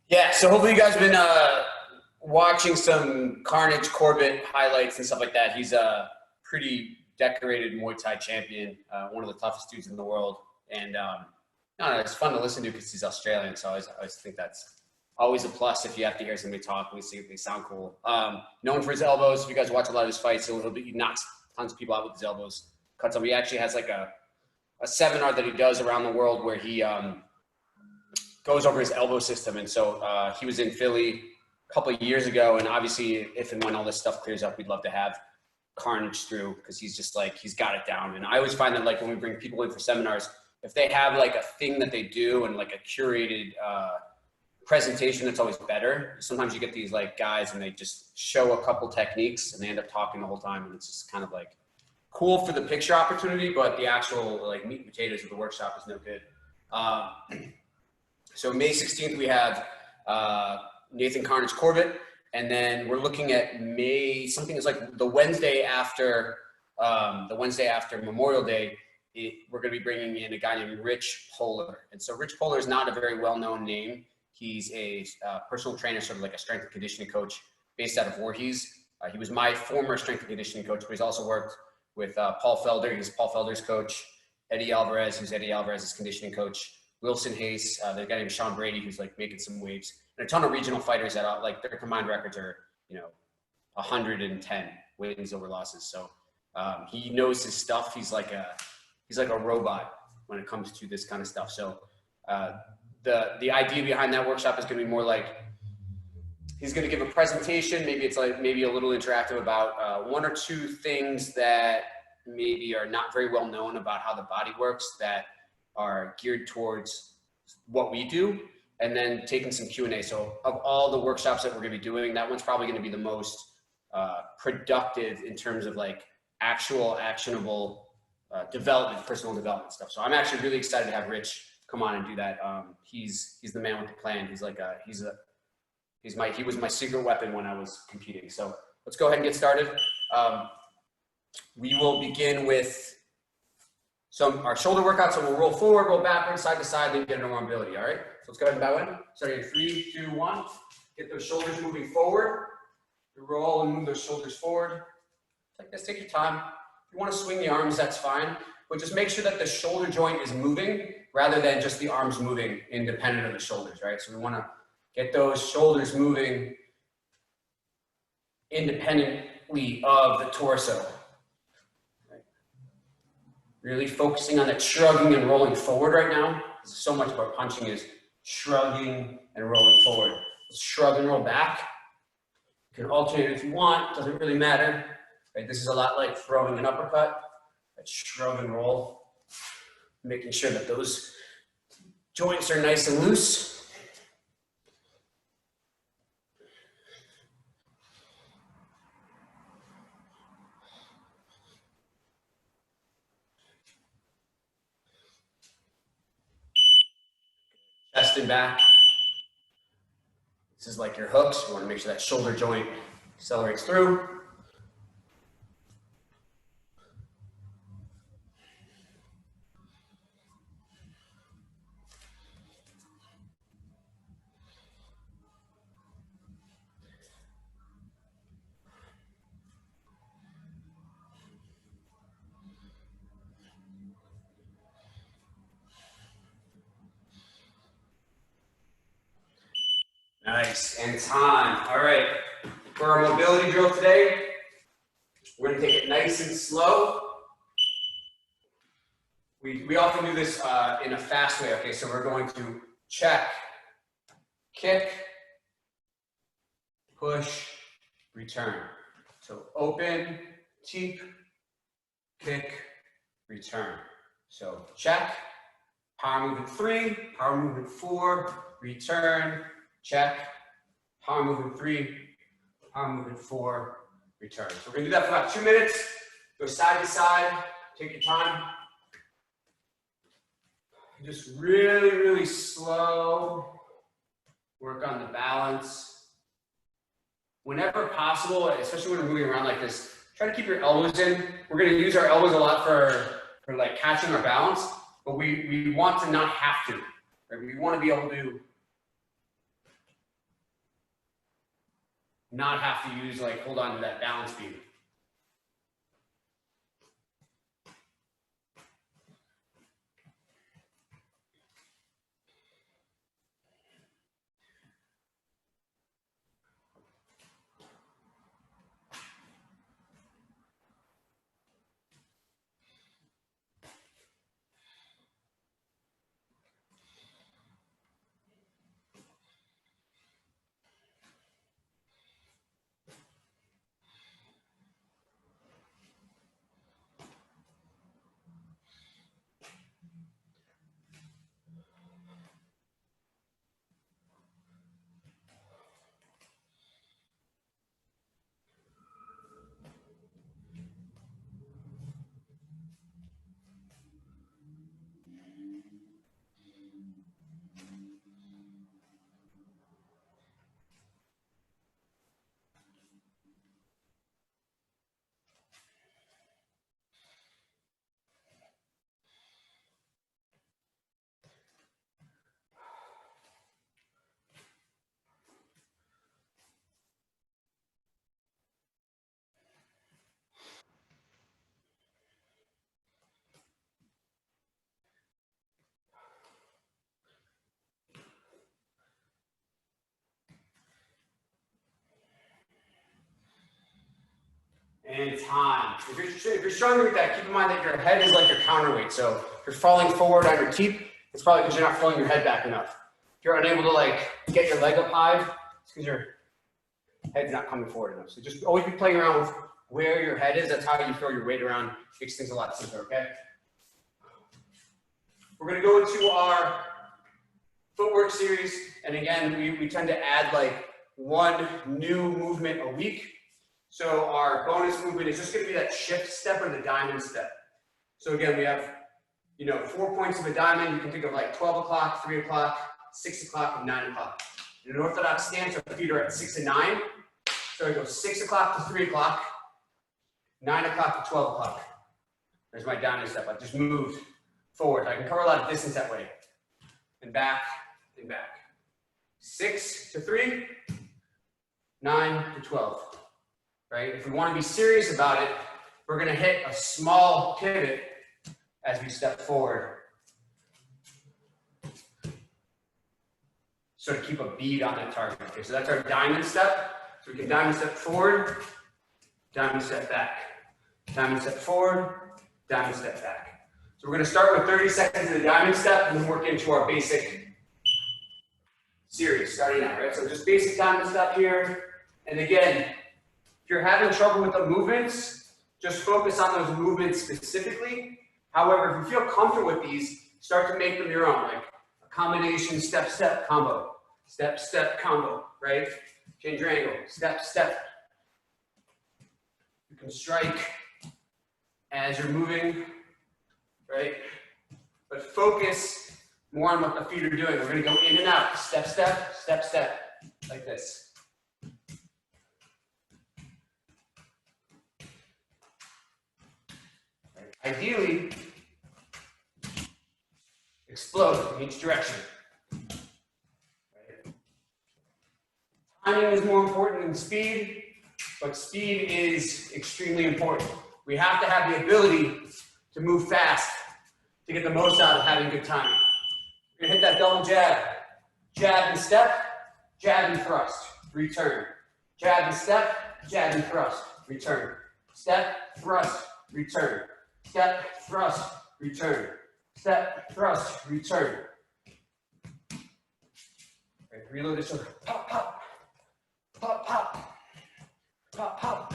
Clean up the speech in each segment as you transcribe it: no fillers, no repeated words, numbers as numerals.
Yeah, so hopefully you guys have been watching some Carnage Corbett highlights and stuff like that. He's a pretty decorated Muay Thai champion, one of the toughest dudes in the world. And I don't know, it's fun to listen to because he's Australian, so I always think that's always a plus if you have to hear somebody talk and see if they sound cool. Known for his elbows. If you guys watch a lot of his fights, he knocks tons of people out with his elbows. Cuts up. He actually has like a seminar that he does around the world where he goes over his elbow system. And so he was in Philly a couple of years ago. And obviously, if and when all this stuff clears up, we'd love to have Carnage through because he's just like, he's got it down. And I always find that like when we bring people in for seminars, if they have like a thing that they do and like a curated presentation, that's always better. Sometimes you get these like guys and they just show a couple techniques and they end up talking the whole time. And it's just kind of like cool for the picture opportunity, but the actual like meat and potatoes of the workshop is no good. So May 16th, we have Nathan Carnage Corbett, and then we're looking at May, something that's like the Wednesday after Memorial Day. We're going to be bringing in a guy named Rich Poehler. And so Rich Poehler is not a very well-known name. He's a personal trainer, sort of like a strength and conditioning coach based out of Voorhees. He was my former strength and conditioning coach, but he's also worked with Paul Felder. He's Paul Felder's coach. Eddie Alvarez, who's Eddie Alvarez's conditioning coach. Wilson Hayes, the guy named Sean Brady, who's like making some waves, and a ton of regional fighters that are like their combined records are, 110 wins over losses. So he knows his stuff. He's like a robot when it comes to this kind of stuff. So the idea behind that workshop is going to be more like he's going to give a presentation. Maybe it's like maybe a little interactive about one or two things that maybe are not very well known about how the body works that are geared towards what we do, and then taking some Q&A. So of all the workshops that we're going to be doing, that one's probably going to be the most productive in terms of like actual actionable development, personal development stuff. So I'm actually really excited to have Rich come on and do that. He's the man with the plan. He's like he was my secret weapon when I was competing. So let's go ahead and get started. We will begin with our shoulder workout. So we'll roll forward, roll backwards, side to side, then get into more mobility. All right. So let's go ahead and bow in. Starting in 3, 2, 1. Get those shoulders moving forward. You roll and move those shoulders forward. Like this. Take your time. If you want to swing the arms, that's fine. But just make sure that the shoulder joint is moving rather than just the arms moving independent of the shoulders. Right. So we want to get those shoulders moving independently of the torso. Really focusing on that shrugging and rolling forward right now. So much about punching is shrugging and rolling forward. Shrug and roll back. You can alternate if you want, doesn't really matter. Right? This is a lot like throwing an uppercut. That shrug and roll. Making sure that those joints are nice and loose. Chest and back. This is like your hooks. You want to make sure that shoulder joint accelerates through. Nice, and time. All right, for our mobility drill today, we're gonna take it nice and slow. We often do this in a fast way, okay? So we're going to check, kick, push, return. So open, teep, kick, return. So check, power movement 3, power movement 4, return, check, power movement 3, power movement 4, return. So we're gonna do that for about 2 minutes. Go side to side, take your time. Just really, really slow. Work on the balance. Whenever possible, especially when we're moving around like this, try to keep your elbows in. We're gonna use our elbows a lot for like catching our balance, but we want to not have to. Right? We wanna be able to not have to use, like, hold on to that balance beam. And time. If you're struggling with that, keep in mind that your head is like your counterweight. So if you're falling forward on your teep, it's probably because you're not throwing your head back enough. If you're unable to like get your leg up high, it's because your head's not coming forward enough. So just always be playing around with where your head is. That's how you throw your weight around. Makes things a lot simpler, okay? We're gonna go into our footwork series. And again, we tend to add like one new movement a week. So our bonus movement is just going to be that shift step or the diamond step. So again, we have, 4 points of a diamond. You can think of like 12 o'clock, 3 o'clock, 6 o'clock, and 9 o'clock. In an orthodox stance, our feet are at 6 and 9. So it goes 6 o'clock to 3 o'clock, 9 o'clock to 12 o'clock. There's my diamond step. I just moved forward. I can cover a lot of distance that way. And back, and back. 6 to 3, 9 to 12. Right? If we want to be serious about it, we're going to hit a small pivot as we step forward. So to keep a bead on that target. Okay, so that's our diamond step. So we can diamond step forward, diamond step back, diamond step forward, diamond step back. So we're going to start with 30 seconds of the diamond step and then work into our basic series starting out, right? So just basic diamond step here. And again, if you're having trouble with the movements, just focus on those movements specifically. However, if you feel comfortable with these, start to make them your own, like a combination step-step combo, step-step combo, right? Change your angle, step-step. You can strike as you're moving, right? But focus more on what the feet are doing. We're gonna go in and out, step-step, step-step, like this. Ideally, explode in each direction. Right? Timing is more important than speed, but speed is extremely important. We have to have the ability to move fast to get the most out of having good timing. You're gonna hit that double jab. Jab and step, jab and thrust, return. Jab and step, jab and thrust, return. Step, thrust, return. Step, thrust, return. Step, thrust, return. Right, reload the shoulder. Pop, pop. Pop, pop. Pop, pop.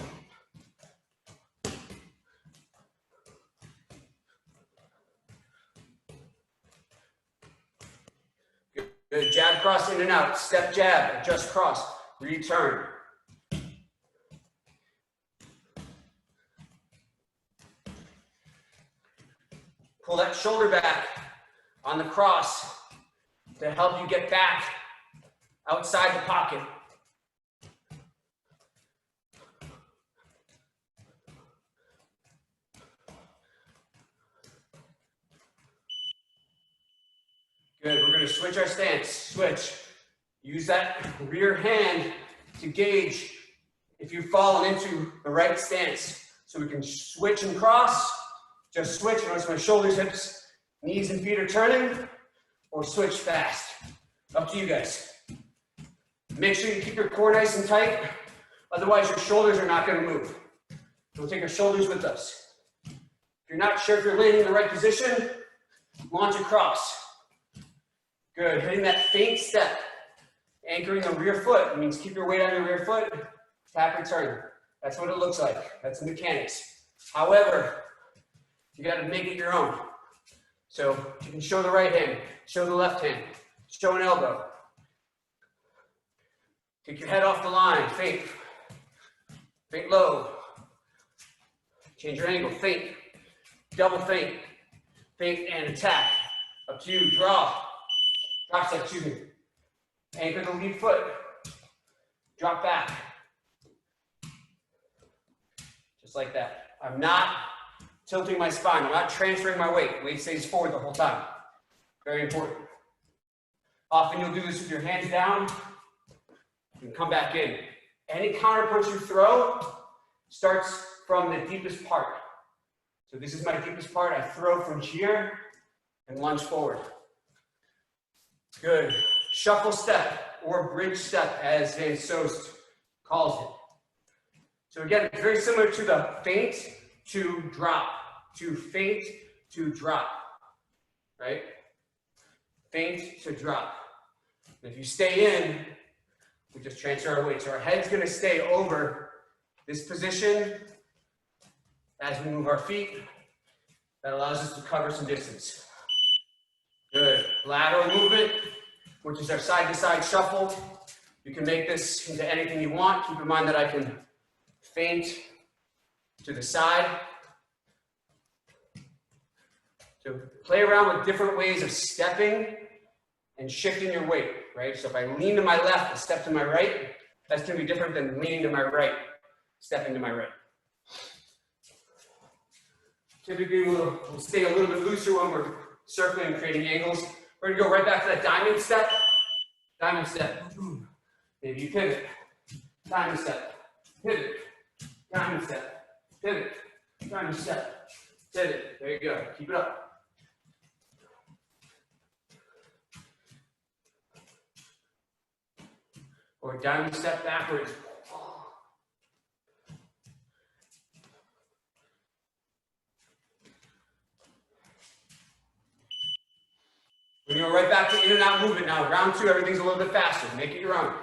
Good. Jab, cross, in and out. Step, jab, adjust, cross, return. Pull that shoulder back on the cross to help you get back outside the pocket. Good, we're going to switch our stance. Switch. Use that rear hand to gauge if you've fallen into the right stance. So we can switch and cross, just switch, notice my shoulders, hips, knees and feet are turning, or switch fast. Up to you guys. Make sure you keep your core nice and tight, otherwise your shoulders are not gonna move. We'll take our shoulders with us. If you're not sure if you're landing in the right position, launch across. Good, hitting that feint step. Anchoring the rear foot, it means keep your weight on your rear foot, tap return. That's what it looks like, that's the mechanics. However, you gotta make it your own. So you can show the right hand, show the left hand, show an elbow. Take your head off the line, feint. Feint low. Change your angle, feint. Double feint. Feint and attack. Up to you, draw. Drop step, excuse me. Anchor the lead foot. Drop back. Just like that. I'm not tilting my spine. I'm not transferring my weight. Weight stays forward the whole time. Very important. Often you'll do this with your hands down and come back in. Any counter punch you throw starts from the deepest part. So this is my deepest part. I throw from here and lunge forward. Good. Shuffle step or bridge step, as Van Soest calls it. So again, it's very similar to the feint to drop, to feint to drop, right? Feint to drop. And if you stay in, we just transfer our weight. So our head's gonna stay over this position as we move our feet. That allows us to cover some distance. Good. Lateral movement, which is our side-to-side shuffle. You can make this into anything you want. Keep in mind that I can feint to the side. So play around with different ways of stepping and shifting your weight, right? So if I lean to my left and step to my right, that's gonna be different than leaning to my right, stepping to my right. Typically, we'll stay a little bit looser when we're circling and creating angles. We're gonna go right back to that diamond step. Diamond step. Maybe you pivot. Diamond step. Pivot. Diamond step. Pivot. Diamond step. Pivot. There you go. Keep it up. Or diamond step backwards. We're going to go right back to in and out movement now. Round two, everything's a little bit faster. Make it your own.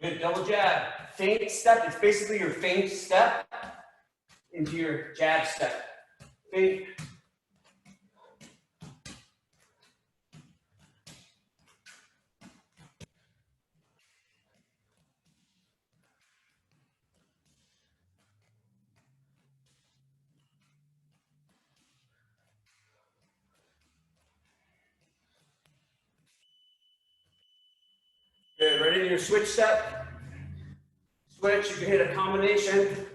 Good, double jab. Feint step, it's basically your feint step into your jab step. Feint. Good, ready to your switch step. Switch, you can hit a combination,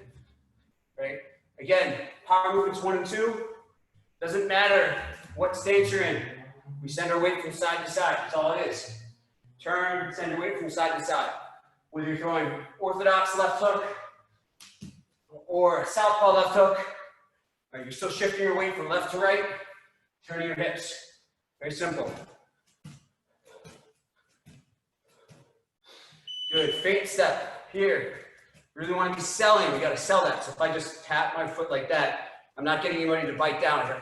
right? Again, power movements 1 and 2. Doesn't matter what stance you're in. We send our weight from side to side, that's all it is. Turn, send your weight from side to side. Whether you're throwing orthodox left hook or southpaw left hook, right, you're still shifting your weight from left to right, turning your hips. Very simple. Good, feint step here. Really want to be selling, we got to sell that. So if I just tap my foot like that, I'm not getting anybody to bite down. I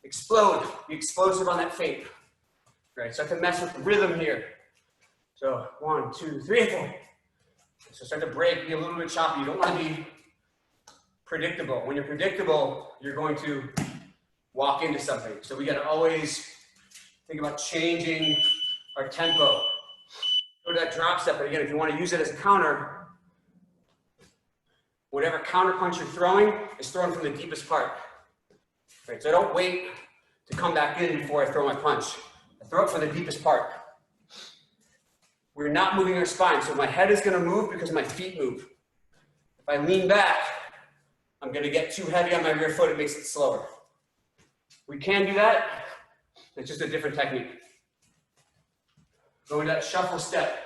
explode, be explosive on that feint. Right, so I can mess with the rhythm here. So 1, 2, 3, and 4. So start to break, be a little bit choppy. You don't want to be predictable. When you're predictable, you're going to walk into something. So we got to always think about changing our tempo. Go to that drop step, but again, if you want to use it as a counter, whatever counter punch you're throwing is thrown from the deepest part. Right, so I don't wait to come back in before I throw my punch. I throw it from the deepest part. We're not moving our spine, so my head is going to move because my feet move. If I lean back, I'm going to get too heavy on my rear foot. It makes it slower. We can do that. It's just a different technique. Go into that shuffle step.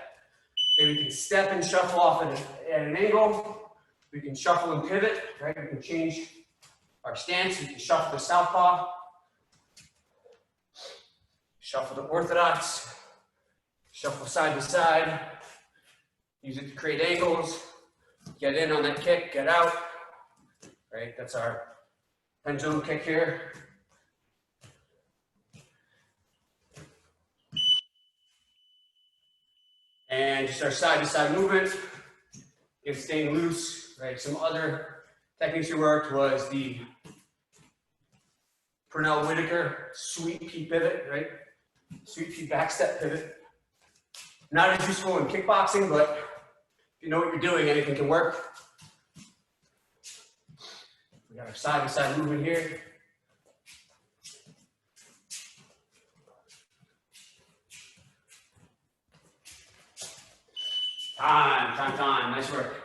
Okay, we can step and shuffle off at an angle. We can shuffle and pivot, right? We can change our stance. We can shuffle to southpaw. Shuffle to orthodox. Shuffle side to side. Use it to create angles. Get in on that kick, get out. Right, that's our pendulum kick here. And just our side-to-side movement. If staying loose, right? Some other techniques we worked was the Pernell Whitaker sweep peak pivot, right? Sweep peak back step pivot. Not as useful in kickboxing, but if you know what you're doing, anything can work. We got our side-to-side movement here. Time. Nice work.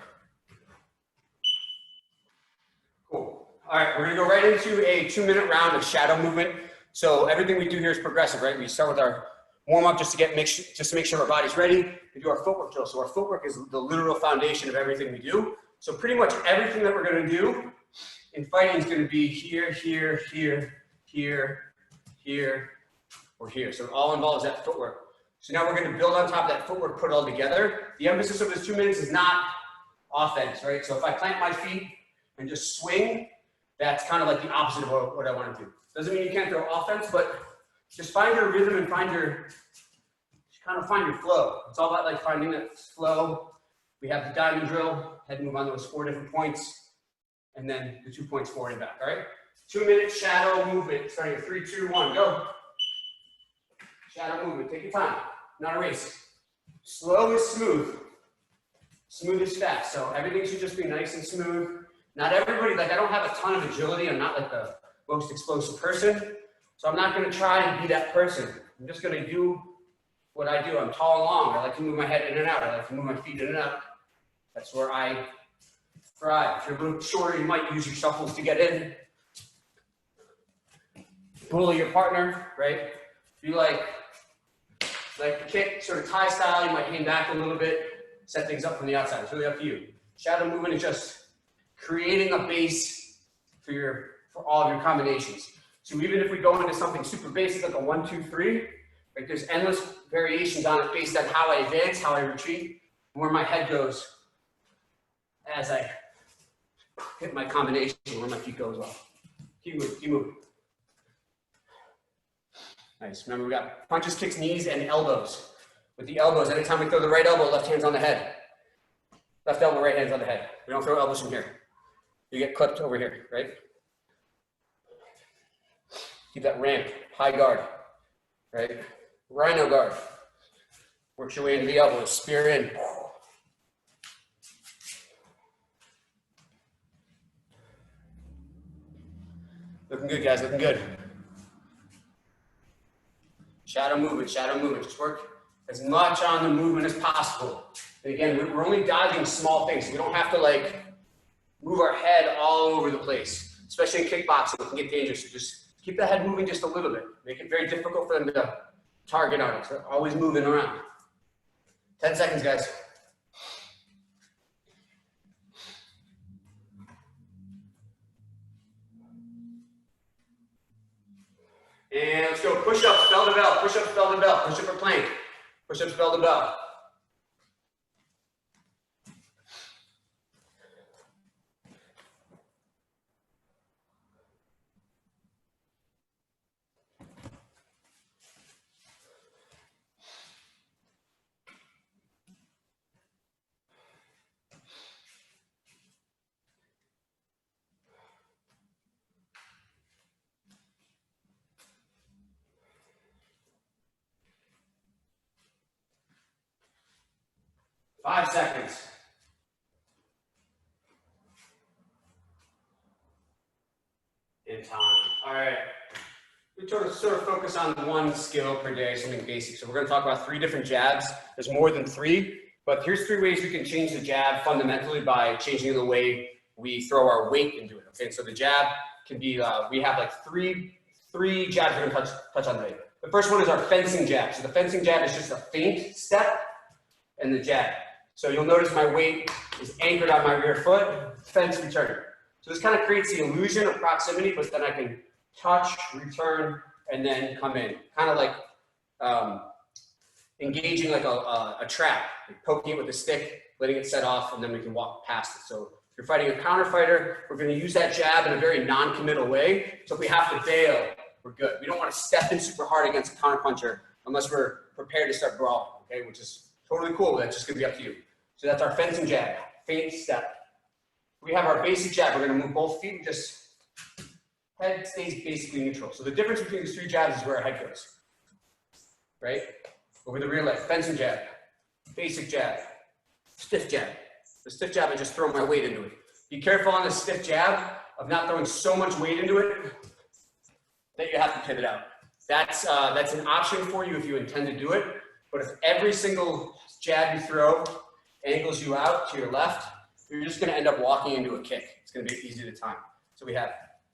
Cool. All right, we're gonna go right into a 2-minute round of shadow movement. So everything we do here is progressive, right? We start with our warm-up just to make sure our body's ready. We do our footwork drill. So our footwork is the literal foundation of everything we do. So pretty much everything that we're gonna do in fighting is gonna be here, here, here, here, here, or here. So it all involves that footwork. So now we're going to build on top of that footwork, put it all together. The emphasis of this 2 minutes is not offense, right? So if I plant my feet and just swing, that's kind of like the opposite of what I want to do. Doesn't mean you can't throw offense, but just find your rhythm and find your flow. It's all about like finding that flow. We have the diamond drill, head move on those 4 different points, and then the 2 points forward and back, all right? 2-minute shadow movement, starting at 3, 2, 1, go. Shadow movement, take your time, not a race. Slow is smooth. Smooth is fast. So everything should just be nice and smooth. Not everybody, like I don't have a ton of agility. I'm not like the most explosive person. So I'm not gonna try and be that person. I'm just gonna do what I do. I'm tall and long. I like to move my head in and out. I like to move my feet in and out. That's where I thrive. If you're a little shorter, you might use your shuffles to get in. Bully your partner, right? If you like the kick, sort of Thai style, you might hang back a little bit, set things up from the outside. It's really up to you. Shadow movement is just creating a base for all of your combinations. So even if we go into something super basic like a 1, 2, 3, right, there's endless variations on it based on how I advance, how I retreat, and where my head goes as I hit my combination, where my feet go as well. Keep moving, keep moving. Nice. Remember, we got punches, kicks, knees, and elbows. With the elbows, anytime we throw the right elbow, left hand's on the head. Left elbow, right hand's on the head. We don't throw elbows from here. You get clipped over here, right? Keep that ramp, high guard, right? Rhino guard. Work your way into the elbows, spear in. Looking good, guys, looking good. Shadow movement, just work as much on the movement as possible. And again, we're only dodging small things. We don't have to like move our head all over the place, especially in kickboxing, it can get dangerous. So just keep the head moving just a little bit. Make it very difficult for them to target on it. So always moving around. 10 seconds, guys. And let's go push-ups, bell to bell, push-ups, bell to bell, push-up or plank, push-ups, bell to bell. Five seconds. And time. All right. We sort of focus on one skill per day, something basic. So we're going to talk about 3 different jabs. There's more than 3, but here's 3 ways we can change the jab fundamentally by changing the way we throw our weight into it. Okay, so the jab can be, we have like three jabs we're going to touch on today. The first one is our fencing jab. So the fencing jab is just a feint step and the jab. So you'll notice my weight is anchored on my rear foot, fence, return. So this kind of creates the illusion of proximity, but then I can touch, return, and then come in. Kind of like engaging like a trap, like poking it with a stick, letting it set off, and then we can walk past it. So if you're fighting a counter fighter, we're going to use that jab in a very non-committal way. So if we have to bail, we're good. We don't want to step in super hard against a counter puncher unless we're prepared to start brawling, okay, which is totally cool. That's just going to be up to you. So that's our fencing jab, feint step. We have our basic jab. We're going to move both feet and just head stays basically neutral. So the difference between these 3 jabs is where our head goes, right? Over the rear leg, fencing jab, basic jab, stiff jab. The stiff jab, I just throw my weight into it. Be careful on the stiff jab of not throwing so much weight into it that you have to pivot out. That's an option for you if you intend to do it. But if every single jab you throw angles you out to your left, you're just going to end up walking into a kick. It's going to be easy to time. So we have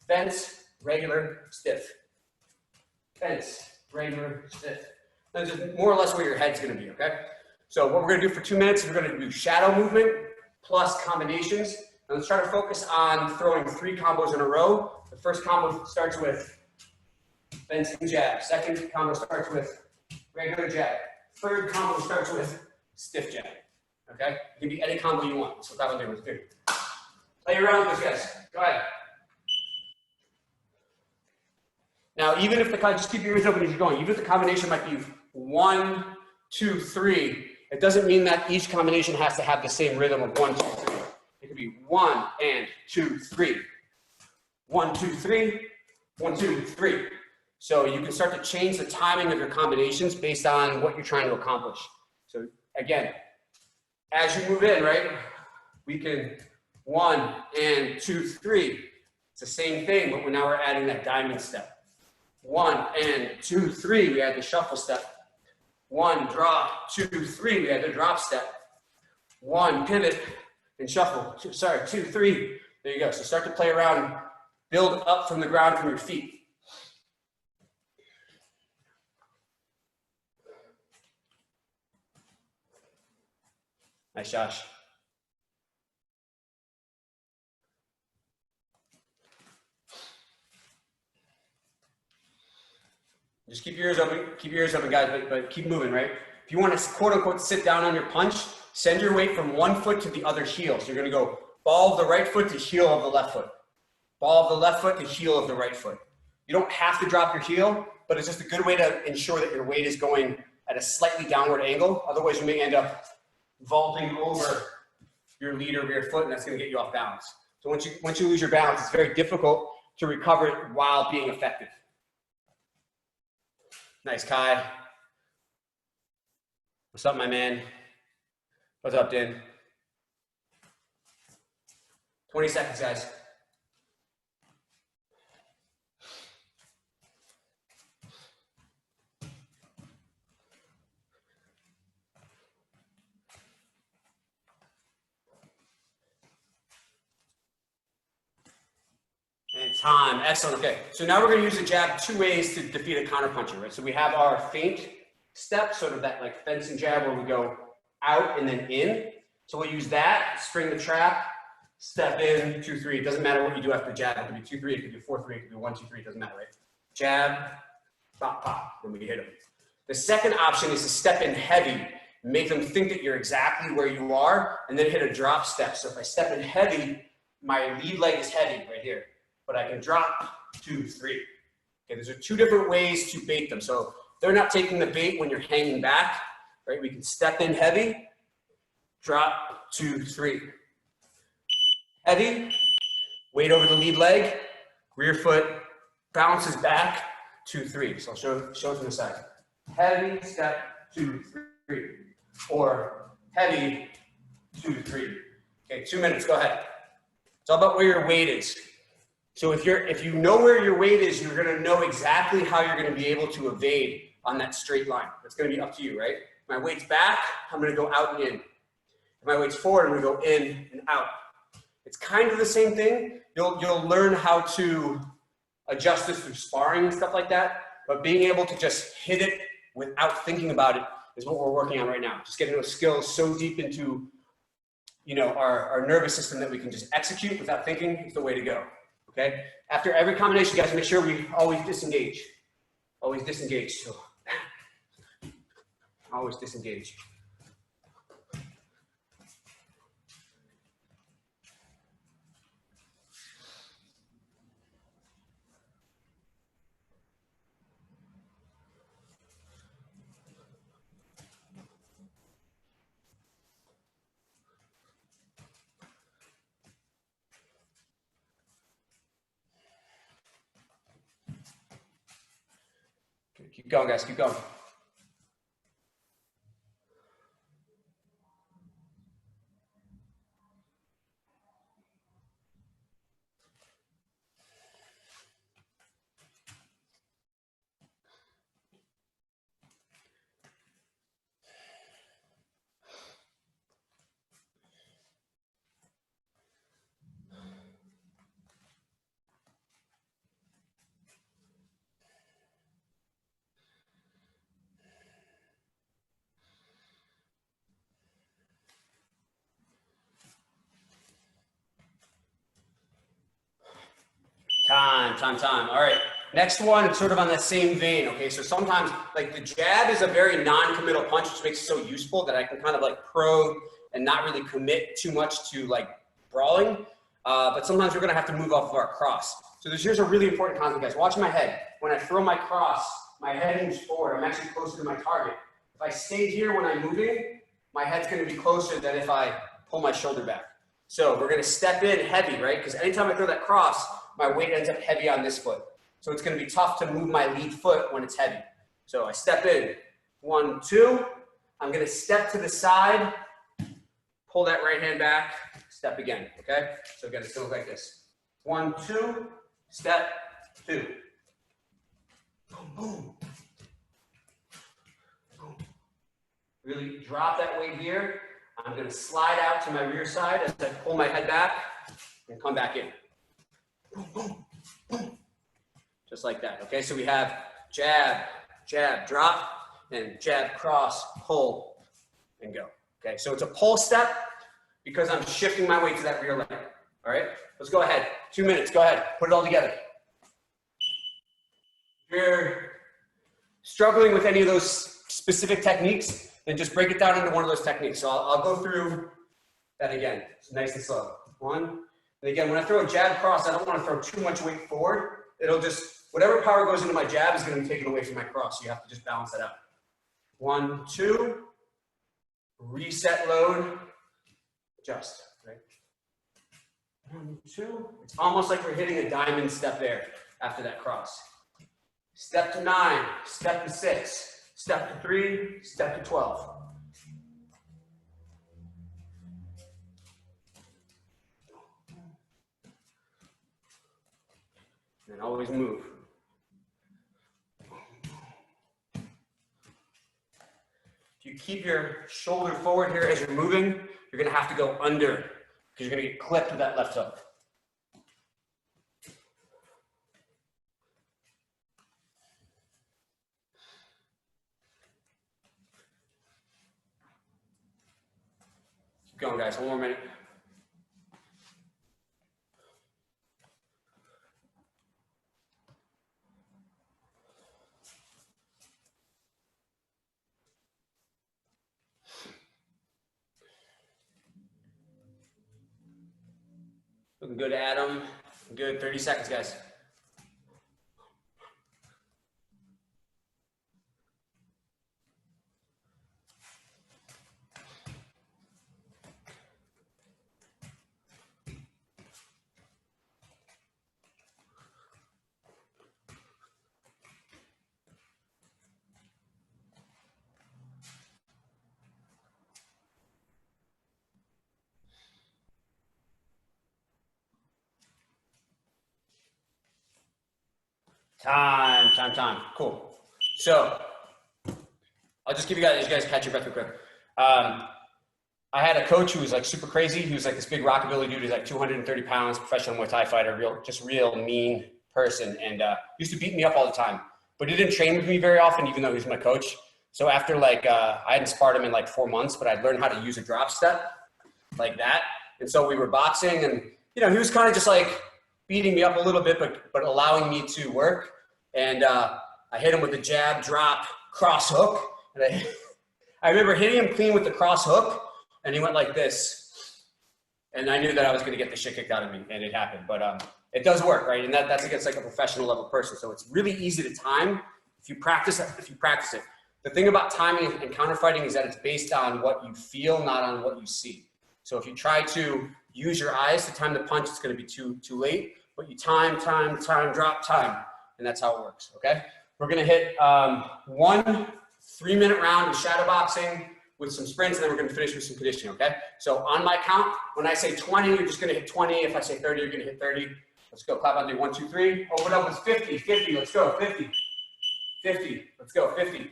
fence, regular, stiff. Fence, regular, stiff. That's just more or less where your head's going to be, okay? So what we're going to do for 2 minutes, we're going to do shadow movement plus combinations. And let's try to focus on throwing 3 combos in a row. The first combo starts with fencing jab. Second combo starts with regular jab. Third combo starts with stiff jab. Okay? It can be any combo you want. So that one there was good. Play around with this, guys. Go ahead. Now, even if just keep your ears open as you're going. Even if the combination might be 1, 2, 3, it doesn't mean that each combination has to have the same rhythm of 1, 2, 3. It could be 1 and 2, 3. 1, 2, 3. 1, 2, 3. So you can start to change the timing of your combinations based on what you're trying to accomplish. So again, as you move in, right, we can 1 and 2, 3. It's the same thing, but now we're adding that diamond step. 1 and 2, 3. We add the shuffle step. 1, drop, 2, 3. We add the drop step. 1, pivot and shuffle. 2, 3. There you go. So start to play around, build up from the ground from your feet. Nice, Josh. Just keep your ears open, guys, but keep moving, right? If you want to quote unquote sit down on your punch, send your weight from one foot to the other heel. So you're going to go ball of the right foot to heel of the left foot. Ball of the left foot to heel of the right foot. You don't have to drop your heel, but it's just a good way to ensure that your weight is going at a slightly downward angle. Otherwise, you may end up vaulting over your lead or rear foot, and that's going to get you off balance. So once you lose your balance, it's very difficult to recover it while being effective. Nice, Kai. What's up, my man? What's up, Din? 20 seconds, guys. And time, excellent, okay. So now we're gonna use the jab 2 ways to defeat a counterpuncher, right? So we have our feint step, sort of that like fencing jab where we go out and then in. So we'll use that, spring the trap, step in, 2, 3. It doesn't matter what you do after the jab. It could be 2, 3, it could be 4, 3, it could be 1, 2, 3, it doesn't matter, right? Jab, pop, pop, then we hit them. The second option is to step in heavy, make them think that you're exactly where you are, and then hit a drop step. So if I step in heavy, my lead leg is heavy right here, but I can drop 2, 3. Okay, those are 2 different ways to bait them. So they're not taking the bait when you're hanging back, right? We can step in heavy, drop 2, 3. Heavy, weight over the lead leg, rear foot bounces back, 2, 3. So I'll show it from the side. Heavy, step, 2, 3. Or heavy, 2, 3. Okay, 2 minutes, go ahead. It's all about where your weight is. So if you know where your weight is, you're gonna know exactly how you're gonna be able to evade on that straight line. That's gonna be up to you, right? If my weight's back, I'm gonna go out and in. If my weight's forward, I'm gonna go in and out. It's kind of the same thing. You'll learn how to adjust this through sparring and stuff like that, but being able to just hit it without thinking about it is what we're working on right now. Just getting those skills so deep into, you know, our nervous system that we can just execute without thinking is the way to go. Okay? After every combination, guys, make sure we always disengage. Always disengage. So, always disengage. Keep going, guys. Keep going. Time. All right. Next one, sort of on that same vein. Okay. So sometimes, like, the jab is a very non-committal punch, which makes it so useful that I can kind of like probe and not really commit too much to like brawling. But sometimes we're going to have to move off of our cross. So here's a really important concept, guys. Watch my head. When I throw my cross, my head moves forward. I'm actually closer to my target. If I stay here when I'm moving, my head's going to be closer than if I pull my shoulder back. So we're going to step in heavy, right? Because anytime I throw that cross, my weight ends up heavy on this foot. So it's going to be tough to move my lead foot when it's heavy. So I step in, 1, 2. I'm going to step to the side, pull that right hand back, step again, okay? So again, it's going to look like this. 1, 2, step, 2. Boom, boom. Boom. Really drop that weight here. I'm going to slide out to my rear side as I pull my head back and come back in. Boom, boom, boom. Just like that. Okay, so we have jab, jab, drop, and jab, cross, pull, and go. Okay, so it's a pull step because I'm shifting my weight to that rear leg. All right, let's go ahead. 2 minutes. Go ahead. Put it all together. If you're struggling with any of those specific techniques, then just break it down into one of those techniques. So I'll go through that again. It's nice and slow. 1. And again, when I throw a jab cross, I don't want to throw too much weight forward. It'll just, whatever power goes into my jab is going to be taken away from my cross. So you have to just balance that out. 1, 2, reset load, adjust, right? 1, 2. It's almost like we're hitting a diamond step there after that cross. Step to 9, step to 6, step to 3, step to 12. And always move. If you keep your shoulder forward here as you're moving, you're going to have to go under because you're going to get clipped with that left hook. Keep going, guys. 1 more minute. Looking good, Adam. Good. 30 seconds, guys. Time. Cool. So I'll just give you guys catch your breath real quick. I had a coach who was like super crazy. He was like this big rockabilly dude. He's like 230 pounds, professional Muay Thai fighter, real mean person. And used to beat me up all the time, but he didn't train with me very often, even though he was my coach. So after like, I hadn't sparred him in like 4 months, but I'd learned how to use a drop step like that. And so we were boxing and, you know, he was kind of just like beating me up a little bit, but allowing me to work. And I hit him with the jab, drop, cross hook. And I remember hitting him clean with the cross hook. And he went like this. And I knew that I was going to get the shit kicked out of me, and it happened. But it does work, right? And that's against like a professional level person. So it's really easy to time if you practice it. The thing about timing and counterfighting is that it's based on what you feel, not on what you see. So if you try to use your eyes to time the punch, it's going to be too late. But you time, drop, time. And that's how it works, okay? We're going to hit 1 3-minute round of shadow boxing with some sprints, and then we're going to finish with some conditioning, okay? So on my count, when I say 20, you're just going to hit 20. If I say 30, you're going to hit 30. Let's go. Clap on 3. 1, 2, 3. Open up with 50. 50. Let's go. 50. 50. Let's go. 50.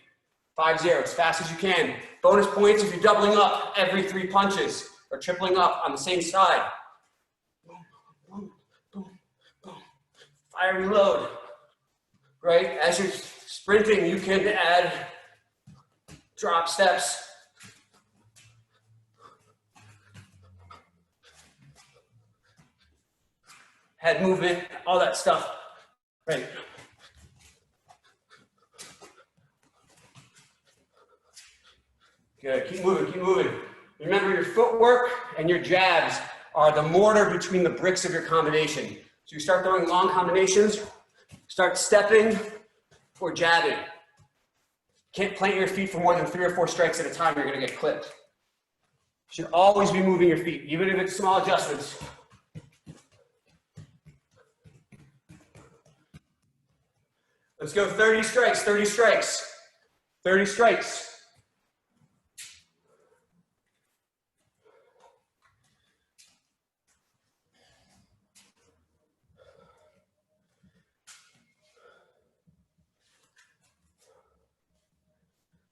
5-0. As fast as you can. Bonus points if you're doubling up every 3 punches or tripling up on the same side. Boom, boom, boom, boom. Fire, reload. Right? As you're sprinting, you can add drop steps. Head movement, all that stuff. Right. Good, keep moving. Remember, your footwork and your jabs are the mortar between the bricks of your combination. So you start throwing long combinations, start stepping or jabbing. Can't plant your feet for more than 3 or 4 strikes at a time, you're gonna get clipped. You should always be moving your feet, even if it's small adjustments. Let's go 30 strikes, 30 strikes, 30 strikes.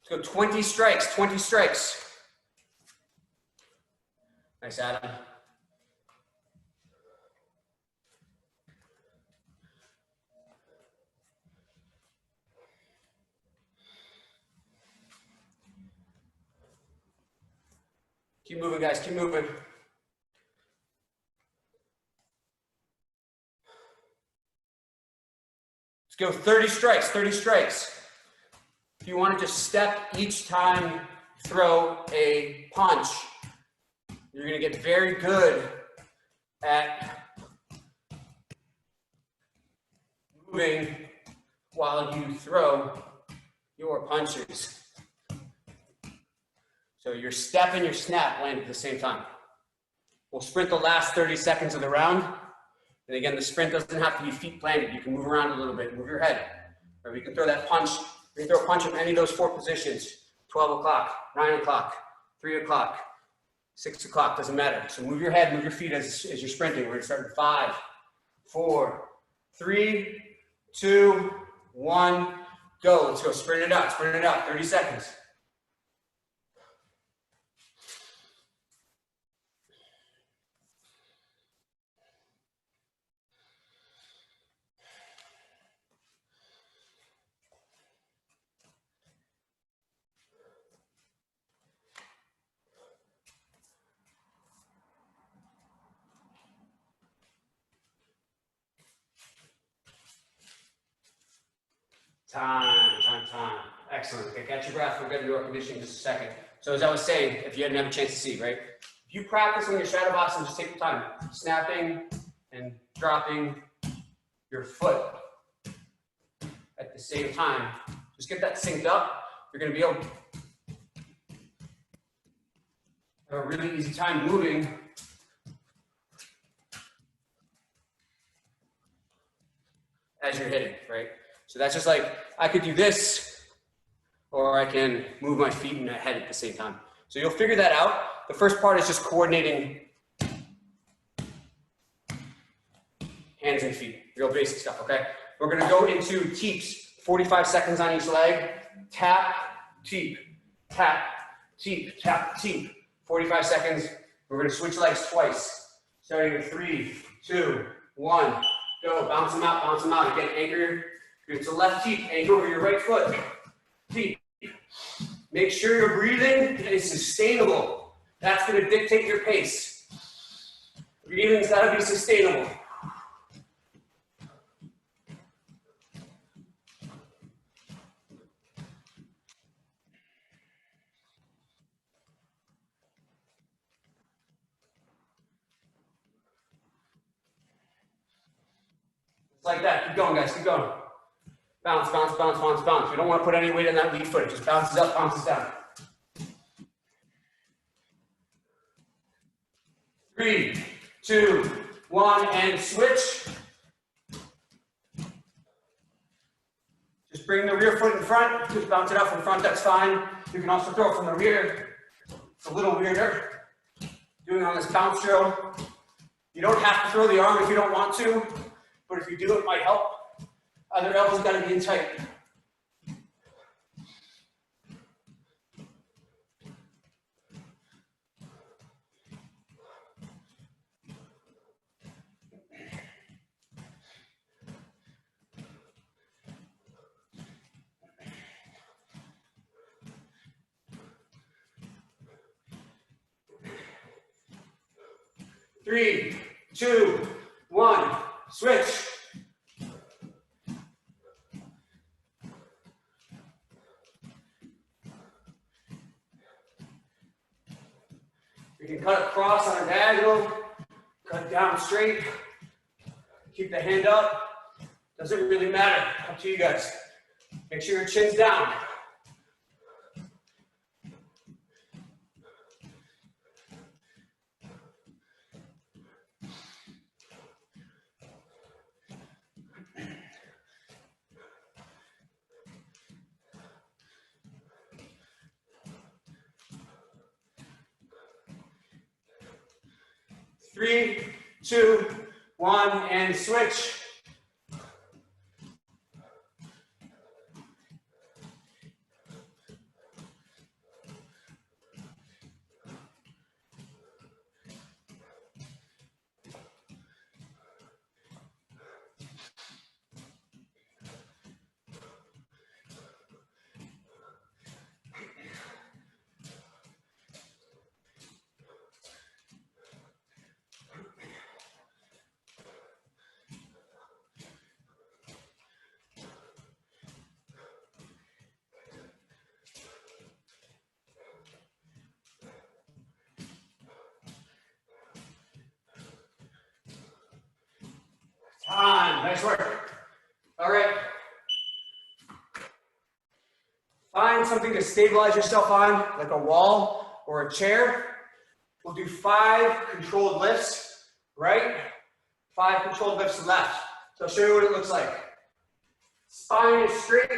Let's go 20 strikes, 20 strikes. Nice, Adam. Keep moving, guys, keep moving. Let's go 30 strikes, 30 strikes. If you want to just step each time you throw a punch, you're going to get very good at moving while you throw your punches. So your step and your snap land at the same time. We'll sprint the last 30 seconds of the round. And again, the sprint doesn't have to be feet planted. You can move around a little bit, move your head. Or you can throw that punch. You can throw a punch in any of those 4 positions. 12 o'clock, 9 o'clock, 3 o'clock, 6 o'clock, doesn't matter. So move your head, move your feet as you're sprinting. We're gonna start in 5, 4, 3, 2, 1, go. Let's go, sprint it out, 30 seconds. Time. Excellent. Okay, catch your breath. We'll get into our conditioning in just a second. So as I was saying, if you hadn't had a chance to see, right? If you practice when you're shadow boxing, just take your time. Snapping and dropping your foot at the same time. Just get that synced up. You're going to be able to have a really easy time moving as you're hitting, right? So that's just like, I could do this, or I can move my feet and my head at the same time. So you'll figure that out. The first part is just coordinating hands and feet, real basic stuff, okay? we're gonna go into teeps, 45 seconds on each leg. Tap, teep, tap, teep, tap, teep. 45 seconds. We're gonna switch legs twice. Starting in 3, 2, 1. Go, bounce them out, bounce them out. Again, anchor. It's a left teep, anchor over your right foot. Teep. Make sure your breathing is sustainable. That's gonna dictate your pace. Breathing's gotta be sustainable. Like that. Keep going, guys. Keep going. Bounce, bounce, bounce, bounce, bounce. We don't want to put any weight on that lead foot. It just bounces up, bounces down. 3, 2, 1, and switch. Just bring the rear foot in front. Just bounce it out from front. That's fine. You can also throw it from the rear. It's a little weirder. Doing it on this bounce drill. You don't have to throw the arm if you don't want to. But if you do, it might help. Other elbow's got to be in tight. Three, 2, 1, switch. You can cut across on a diagonal, cut down straight, keep the hand up. Doesn't really matter. Up to you guys. Make sure your chin's down. Three, 2, 1, and switch. Time. Nice work. All right. Find something to stabilize yourself on, like a wall or a chair. We'll do 5 controlled lifts, right? 5 controlled lifts left. So I'll show you what it looks like. Spine is straight.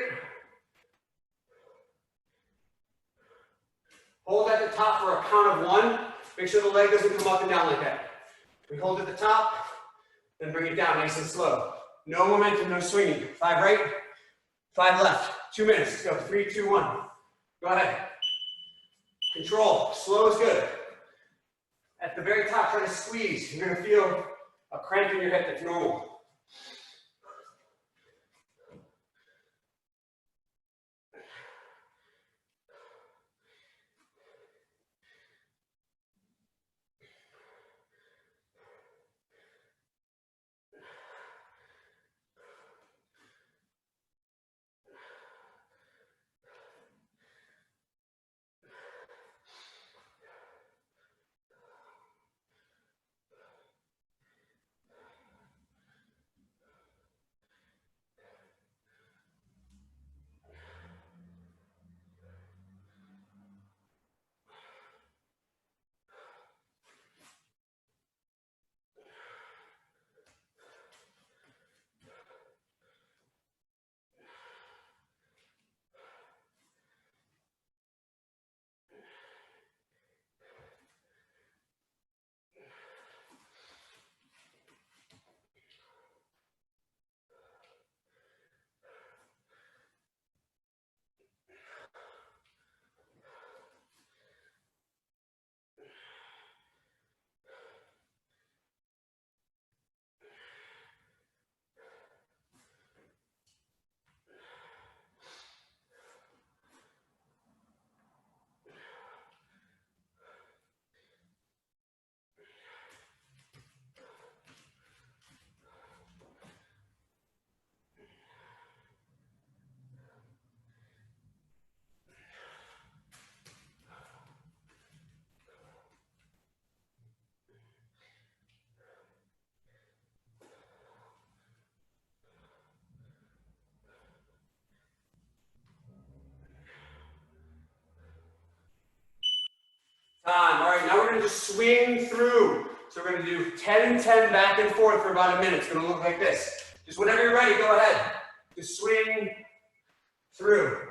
Hold at the top for a count of 1. Make sure the leg doesn't come up and down like that. We hold at the top, then bring it down nice and slow. No momentum, no swinging. 5 right, 5 left. 2 minutes. Let's go. 3, 2, 1. Go ahead. Control. Slow is good. At the very top, try to squeeze. You're going to feel a cramp in your hip that's normal. just swing through. So we're going to do 10 and 10 back and forth for about a minute. It's going to look like this. Just whenever you're ready, go ahead. Just swing through.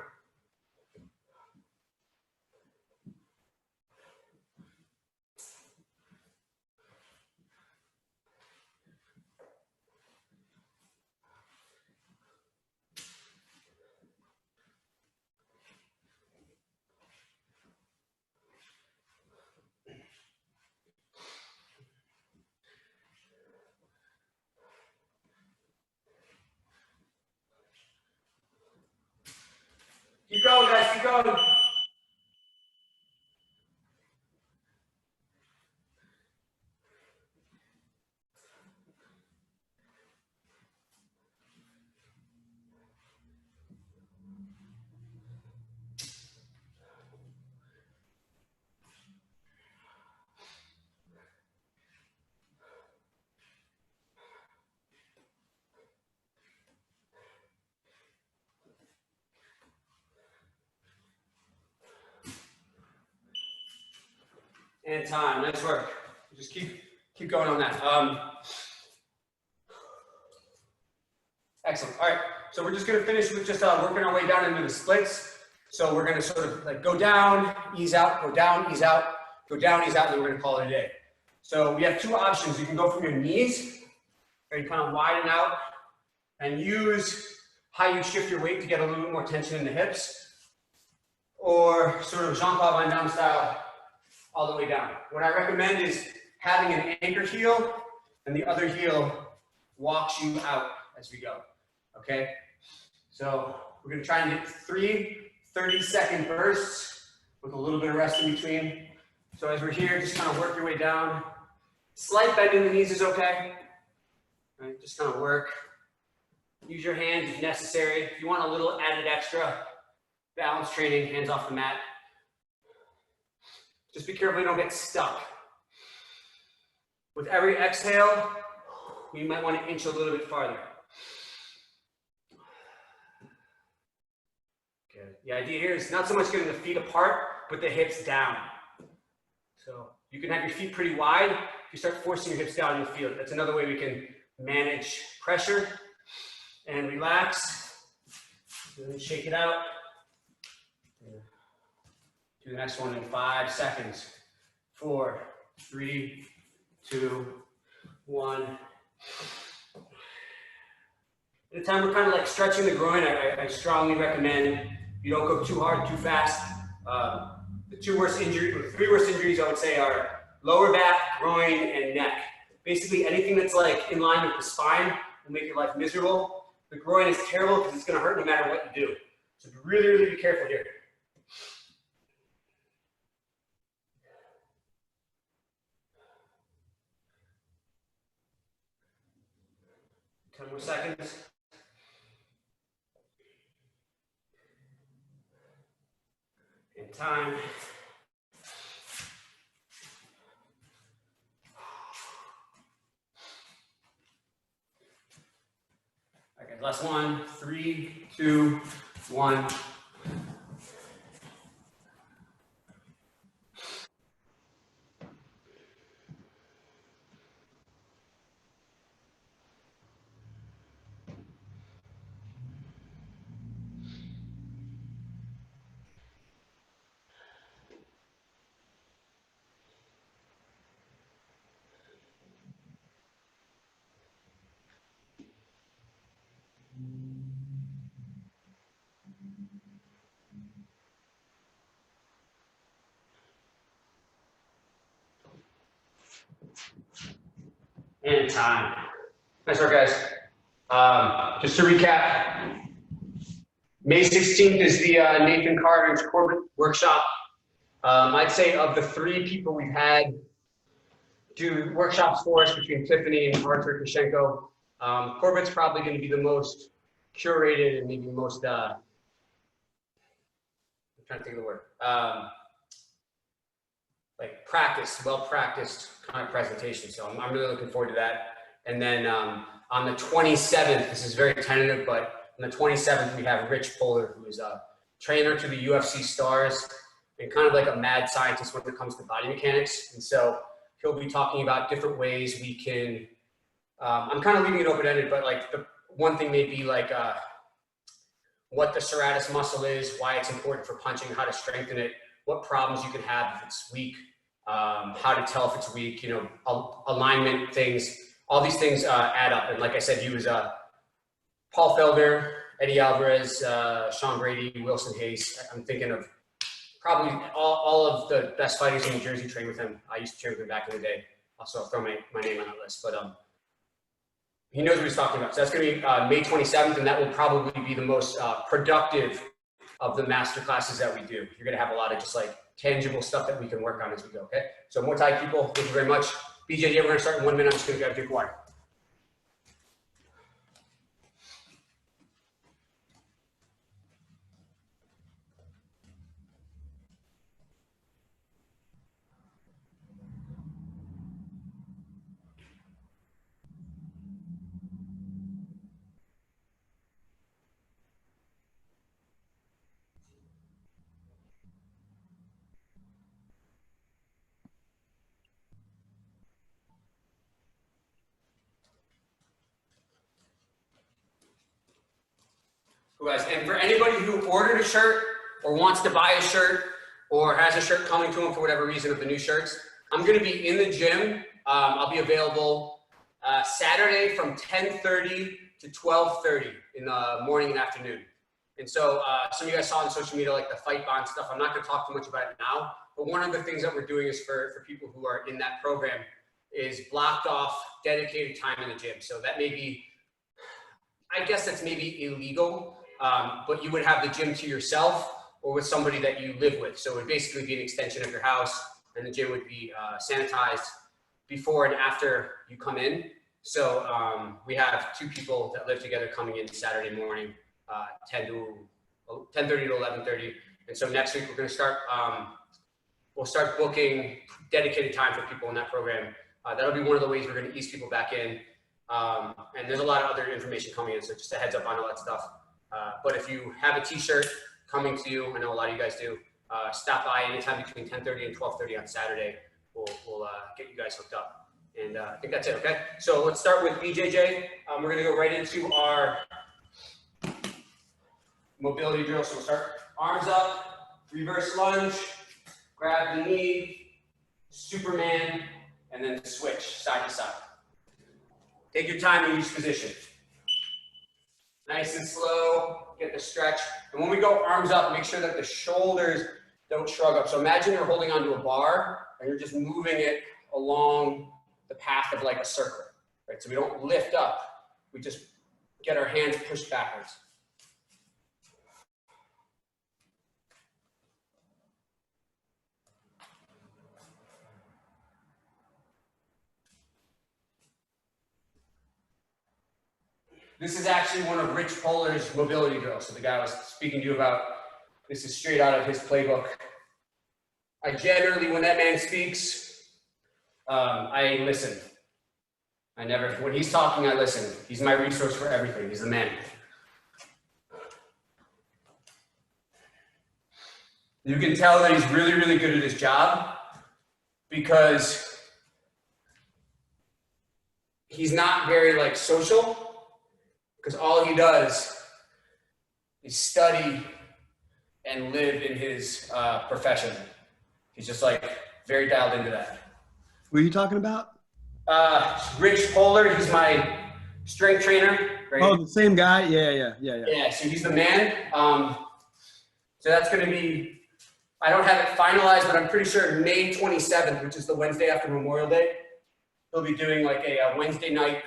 Keep going, guys, keep going. And time, nice work. Just keep going on that. Excellent. All right, so we're just going to finish with just working our way down into the splits. So we're going to sort of like go down, ease out, go down, ease out, go down, ease out, and then we're going to call it a day. So we have two options. You can go from your knees, or you kind of widen out and use how you shift your weight to get a little bit more tension in the hips, or sort of Jean-Claude Van Damme style, all the way down. What I recommend is having an anchor heel, and the other heel walks you out as we go. Okay, so we're going to try and get 3 30-second bursts with a little bit of rest in between. So as we're here, just kind of work your way down. Slight bend in the knees is okay. All right, just kind of work. Use your hands if necessary. If you want a little added extra balance training, hands off the mat. Just be careful you don't get stuck. With every exhale, you might want to inch a little bit farther. Good. The idea here is not so much getting the feet apart, but the hips down. So you can have your feet pretty wide. If you start forcing your hips down, you'll feel it. That's another way we can manage pressure. And relax. And then shake it out. Do the next one in 5 seconds. 4, 3, 2, 1. At the time we're kind of like stretching the groin, I strongly recommend you don't go too hard, too fast. The 3 worst injuries I would say are lower back, groin, and neck. Basically anything that's like in line with the spine will make your life miserable. The groin is terrible because it's going to hurt no matter what you do. So really, really be careful here. Ten more seconds. And time. Okay, last one. 3, 2, 1. And time. Nice work, guys. Just to recap, May 16th is the Nathan Carter's Corbett workshop. I'd say of the 3 people we've had do workshops for us between Tiffany and Artur Kashenko, Corbett's probably going to be the most curated and maybe most, I'm trying to think of the word, like well-practiced kind of presentation. So I'm really looking forward to that. And then on the 27th, this is very tentative, but on the 27th, we have Rich Poehler, who is a trainer to the UFC stars. and kind of like a mad scientist when it comes to body mechanics. And so he'll be talking about different ways we can, I'm kind of leaving it open-ended, but like the one thing may be like what the serratus muscle is, why it's important for punching, how to strengthen it, what problems you can have if it's weak, how to tell if it's weak, you know, alignment things, all these things add up. And like I said, he was Paul Felder, Eddie Alvarez, Sean Brady, Wilson Hayes. I'm thinking of probably all of the best fighters in New Jersey train with him. I used to train with him back in the day. Also, I'll throw my name on that list. But he knows what he's talking about. So that's going to be May 27th, and that will probably be the most productive of the master classes that we do. You're going to have a lot of just like tangible stuff that we can work on as we go, okay? So Muay Thai people, thank you very much. BJ, we're going to start in 1 minute. I'm just going to grab a drink of water. Cool, guys. And for anybody who ordered a shirt or wants to buy a shirt or has a shirt coming to them for whatever reason of the new shirts, I'm going to be in the gym. I'll be available Saturday from 10:30 to 12:30 in the morning and afternoon. And so some of you guys saw on social media like the Fight Bond stuff. I'm not going to talk too much about it now, but one of the things that we're doing is for people who are in that program is blocked off dedicated time in the gym. So that may be, I guess that's maybe illegal. But you would have the gym to yourself or with somebody that you live with. So it would basically be an extension of your house, and the gym would be sanitized before and after you come in. So we have 2 people that live together coming in Saturday morning, 10:30 to 11:30. And so next week we're going to start, we'll start booking dedicated time for people in that program. That'll be one of the ways we're going to ease people back in. And there's a lot of other information coming in, so just a heads up on all that stuff. But if you have a t-shirt coming to you, I know a lot of you guys do, stop by anytime between 10:30 and 12:30 on Saturday. We'll get you guys hooked up. And I think that's it, okay? So let's start with BJJ. We're gonna go right into our mobility drill. So we'll start arms up, reverse lunge, grab the knee, Superman, and then switch side to side. Take your time in each position. Nice and slow, get the stretch. And when we go arms up, make sure that the shoulders don't shrug up. So imagine you're holding onto a bar and you're just moving it along the path of like a circle, right? So we don't lift up, we just get our hands pushed backwards. This is actually one of Rich Polar's mobility drills. So the guy I was speaking to you about, this is straight out of his playbook. I generally, when that man speaks, I listen. When he's talking, I listen. He's my resource for everything. He's the man. You can tell that he's really, really good at his job because he's not very like social. Because all he does is study and live in his profession. He's just like very dialed into that. What are you talking about? Rich Polar, he's my strength trainer. Right? Oh, the same guy? Yeah. Yeah, so he's the man. So that's going to be, I don't have it finalized, but I'm pretty sure May 27th, which is the Wednesday after Memorial Day, he'll be doing like a Wednesday night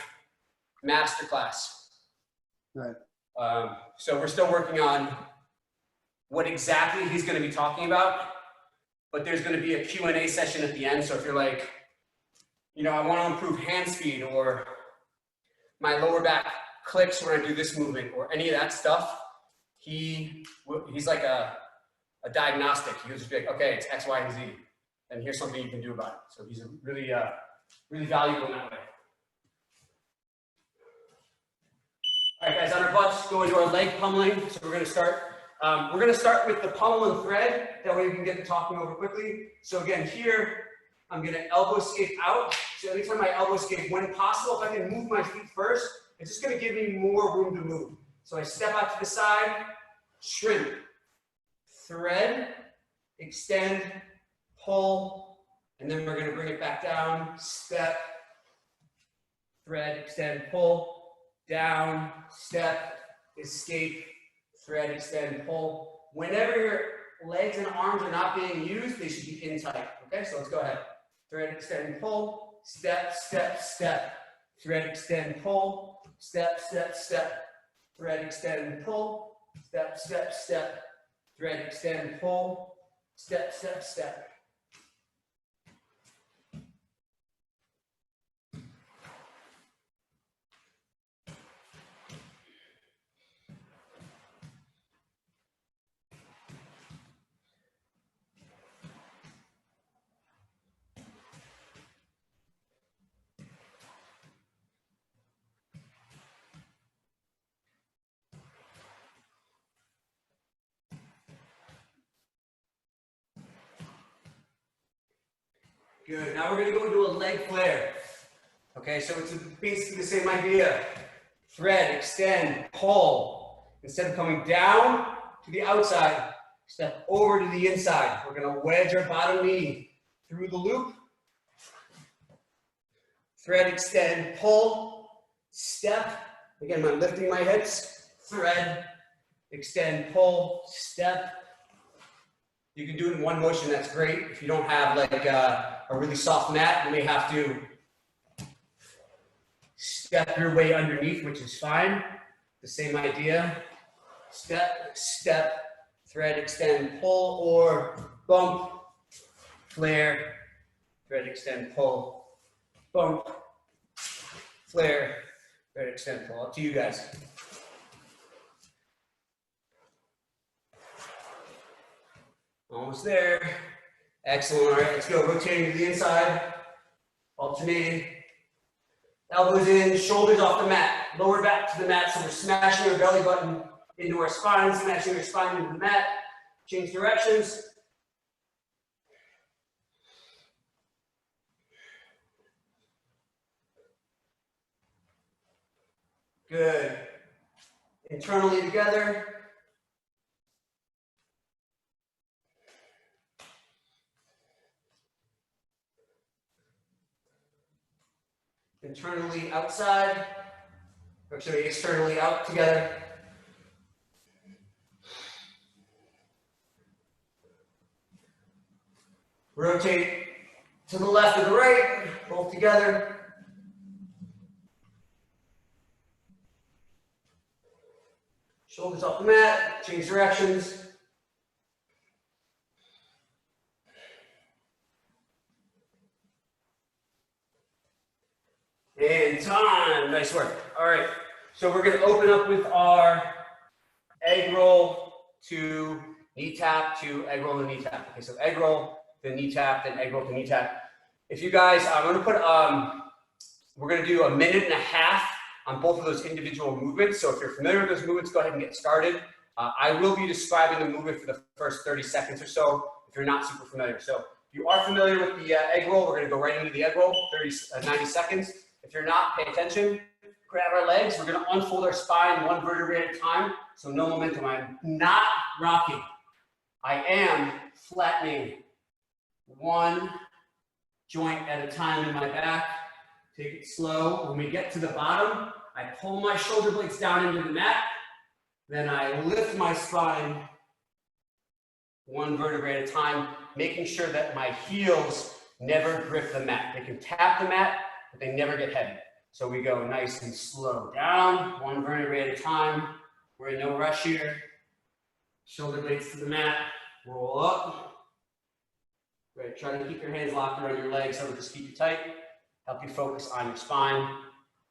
masterclass. Right. So we're still working on what exactly he's going to be talking about, but there's going to be a Q&A session at the end. So if you're like, you know, I want to improve hand speed, or my lower back clicks when I do this movement, or any of that stuff, he's like a diagnostic. He'll just be like, okay, it's X, Y, and Z, and here's something you can do about it. So he's really, really valuable in that way. All right, guys, on our butts, go into our leg pummeling. So we're going to start We're gonna start with the pommel and thread. That way we can get to talking over quickly. So again, here, I'm gonna elbow escape out. So anytime I elbow escape, when possible, if I can move my feet first, it's just gonna give me more room to move. So I step out to the side, shrimp, thread, extend, pull, and then we're gonna bring it back down, step, thread, extend, pull, down, step, escape, thread, extend, pull. Whenever your legs and arms are not being used, they should be in tight. Okay, so let's go ahead. Thread, extend, pull, step, step, step. Thread, extend, pull, step, step, step. Thread, extend, pull, step, step, step. Thread, extend, pull, step, step, step. Good. Now we're going to go into a leg flare. Okay, so it's basically the same idea. Thread, extend, pull. Instead of coming down to the outside, step over to the inside. We're going to wedge our bottom knee through the loop. Thread, extend, pull, step. Again, I'm lifting my hips. Thread, extend, pull, step. You can do it in one motion, that's great. If you don't have like a really soft mat, you may have to step your way underneath, which is fine. The same idea. Step, step, thread, extend, pull, or bump, flare, thread, extend, pull, bump, flare, thread, extend, pull. Up to you guys. Almost there. Excellent. All right, let's go. Rotating to the inside. Alternating. Elbows in, shoulders off the mat. Lower back to the mat. So we're smashing our belly button into our spine, smashing our spine into the mat. Change directions. Good. Internally together. Internally outside, or sorry, externally out together. Rotate to the left or the right, both together. Shoulders off the mat, change directions. And time, nice work. All right, so we're gonna open up with our egg roll to knee tap to egg roll to knee tap. Okay, so egg roll to knee tap, then egg roll to knee tap. If you guys, I'm gonna put, we're gonna do 1.5 minutes on both of those individual movements. So if you're familiar with those movements, go ahead and get started. I will be describing the movement for the first 30 seconds or so if you're not super familiar. So if you are familiar with the egg roll, we're gonna go right into the egg roll, 90 seconds. If you're not, pay attention. Grab our legs. We're going to unfold our spine one vertebrae at a time. So no momentum. I'm not rocking. I am flattening one joint at a time in my back. Take it slow. When we get to the bottom, I pull my shoulder blades down into the mat. Then I lift my spine one vertebrae at a time, making sure that my heels never grip the mat. They can tap the mat, but they never get heavy. So we go nice and slow down, one vertebrae at a time. We're in no rush here. Shoulder blades to the mat, roll up. Great, try to keep your hands locked around your legs, so just keep you tight. Help you focus on your spine,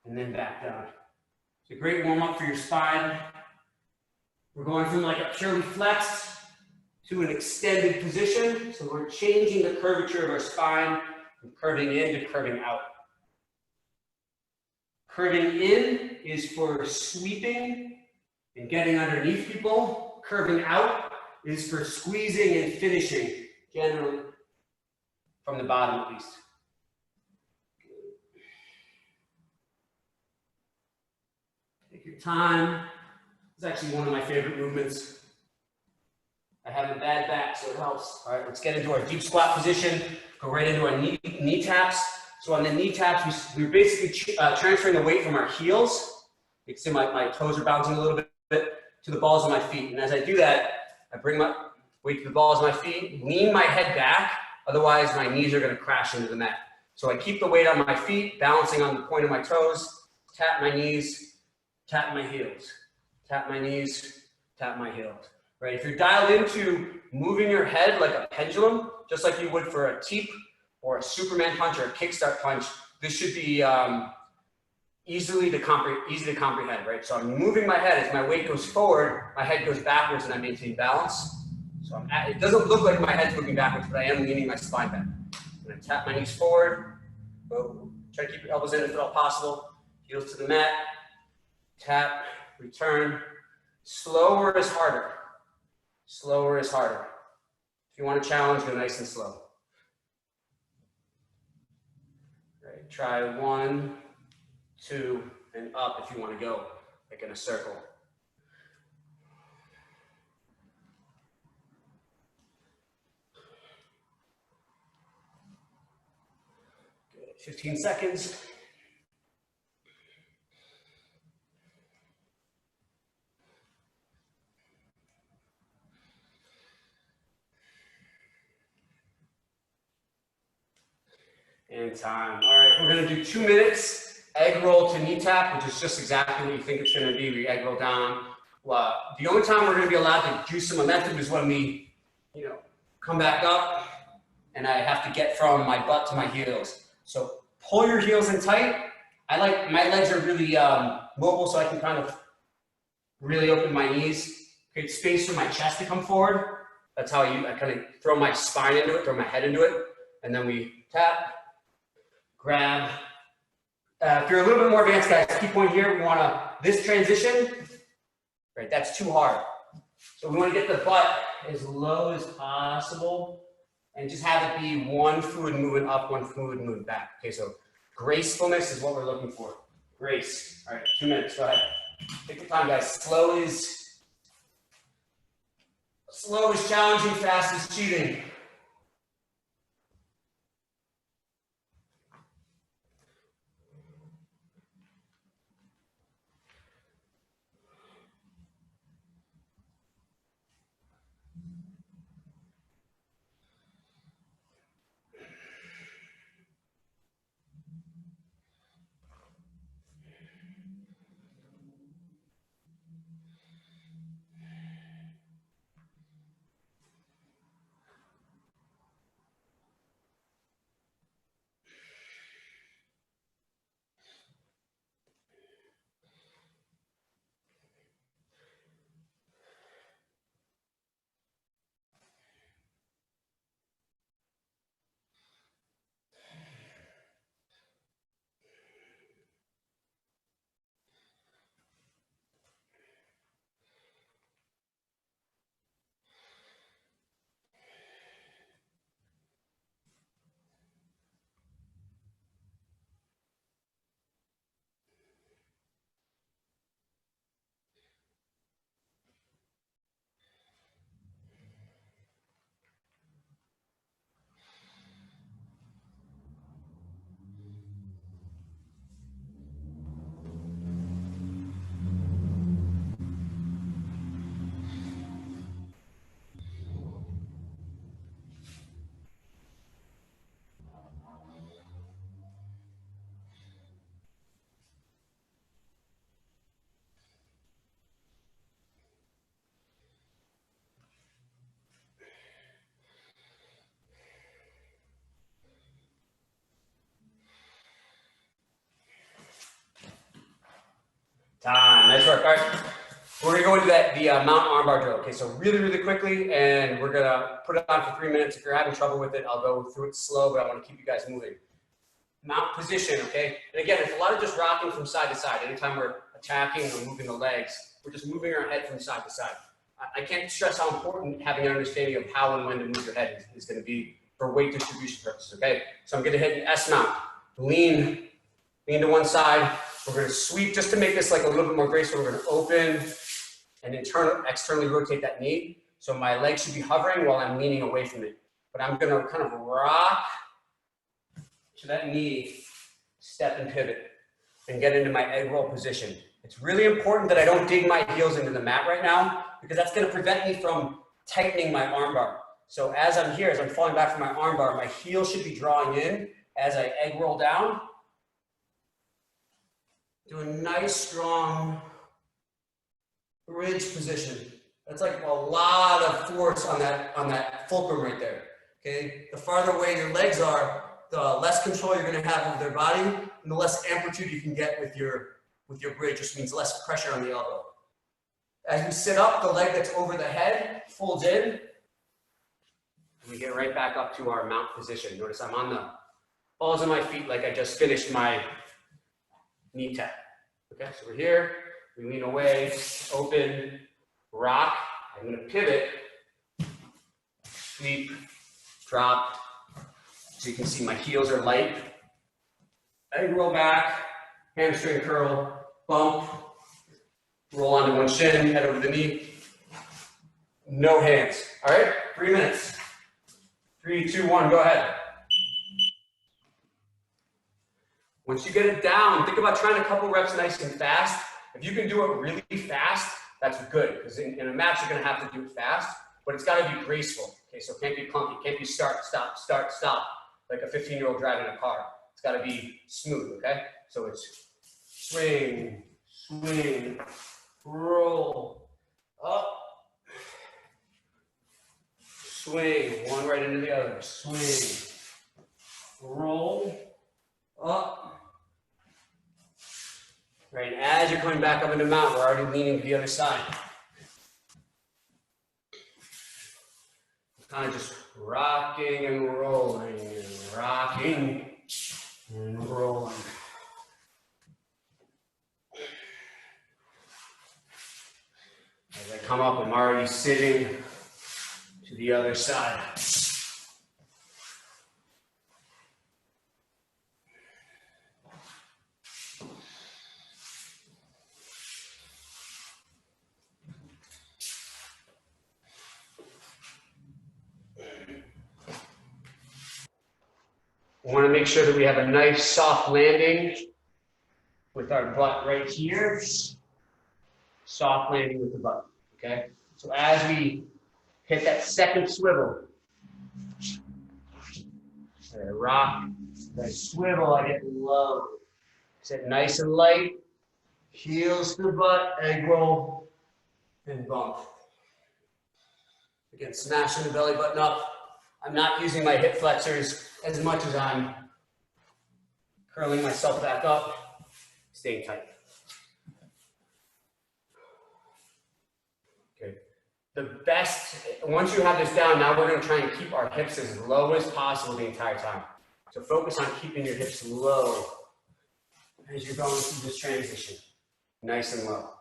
and then back down. It's a great warm up for your spine. We're going from like a purely flexed to an extended position. So we're changing the curvature of our spine from curving in to curving out. Curving in is for sweeping and getting underneath people. curving out is for squeezing and finishing, generally, from the bottom at least. Take your time. It's actually one of my favorite movements. I have a bad back, so it helps. All right, let's get into our deep squat position. Go right into our knee taps. So on the knee taps, we're basically transferring the weight from our heels. You can see my toes are bouncing a little bit to the balls of my feet. And as I do that, I bring my weight to the balls of my feet, lean my head back, otherwise my knees are gonna crash into the mat. So I keep the weight on my feet, balancing on the point of my toes, tap my knees, tap my heels, tap my knees, tap my heels. Right, if you're dialed into moving your head like a pendulum, just like you would for a teep or a Superman punch or a kickstart punch, this should be easy to comprehend, right? So I'm moving my head. As my weight goes forward, my head goes backwards and I maintain balance. So it doesn't look like my head's moving backwards, but I am leaning my spine back. I'm gonna tap my knees forward. Try to keep your elbows in if at all possible. Heels to the mat. Tap, return. Slower is harder. Slower is harder. If you want to challenge, go nice and slow. Right, try 1, 2, and up if you want to go, like in a circle. Good. 15 seconds. And time. All right, we're gonna do 2 minutes egg roll to knee tap, which is just exactly what you think it's gonna be. We egg roll down. The only time we're gonna be allowed to do some momentum is when we, come back up and I have to get from my butt to my heels. So pull your heels in tight. My legs are really mobile, so I can kind of really open my knees, create space for my chest to come forward. That's how I kind of throw my spine into it, throw my head into it, and then we tap. Grab. If you're a little bit more advanced, guys, key point here, we want this transition, right, that's too hard. So we want to get the butt as low as possible and just have it be one fluid movement up, one fluid movement back. Okay, so gracefulness is what we're looking for. Grace. All right, 2 minutes, go ahead. Take your time, guys. Slow is challenging, fast is cheating. Time, nice work. All right, we're gonna go into the mount armbar drill. Okay, so really, really quickly, and we're gonna put it on for 3 minutes. If you're having trouble with it, I'll go through it slow, but I wanna keep you guys moving. Mount position, okay? And again, it's a lot of just rocking from side to side. Anytime we're attacking or moving the legs, we're just moving our head from side to side. I can't stress how important having an understanding of how and when to move your head is going to be for weight distribution purposes, okay? So I'm going to hit an S mount, lean to one side. We're going to sweep just to make this like a little bit more graceful. We're going to open and externally rotate that knee. So my legs should be hovering while I'm leaning away from it. But I'm going to kind of rock to that knee, step and pivot, and get into my egg roll position. It's really important that I don't dig my heels into the mat right now, because that's going to prevent me from tightening my arm bar. So as I'm here, as I'm falling back from my arm bar, my heel should be drawing in as I egg roll down. Do a nice, strong bridge position. That's like a lot of force on that fulcrum right there. Okay, the farther away your legs are, the less control you're going to have over their body, and the less amplitude you can get with your bridge, which means less pressure on the elbow. As we sit up, the leg that's over the head folds in, and we get right back up to our mount position. Notice I'm on the balls of my feet like I just finished my knee tap. Okay, so we're here, we lean away, open, rock. I'm going to pivot, sweep, drop. So you can see my heels are light. Egg roll back, hamstring curl, bump, roll onto one shin, head over the knee. No hands. All right, 3 minutes. 3, 2, 1, go ahead. Once you get it down, think about trying a couple reps nice and fast. If you can do it really fast, that's good, because in a match you're going to have to do it fast, but it's got to be graceful. Okay, so it can't be clunky. It can't be start, stop, like a 15-year-old driving a car. It's got to be smooth. Okay, so it's swing, swing, roll, up, swing, one right into the other, swing, roll, up. Right, and as you're coming back up into mount, we're already leaning to the other side. Kind of just rocking and rolling, and rocking and rolling. As I come up, I'm already sitting to the other side. We want to make sure that we have a nice soft landing with our butt right here. Soft landing with the butt, okay? So as we hit that second swivel, I rock, as I swivel, I get low. Sit nice and light, heels to the butt, egg roll, and bump. Again, smashing the belly button up. I'm not using my hip flexors as much as I'm curling myself back up, staying tight. Okay. The best, once you have this down, now we're going to try and keep our hips as low as possible the entire time. So focus on keeping your hips low as you're going through this transition. Nice and low.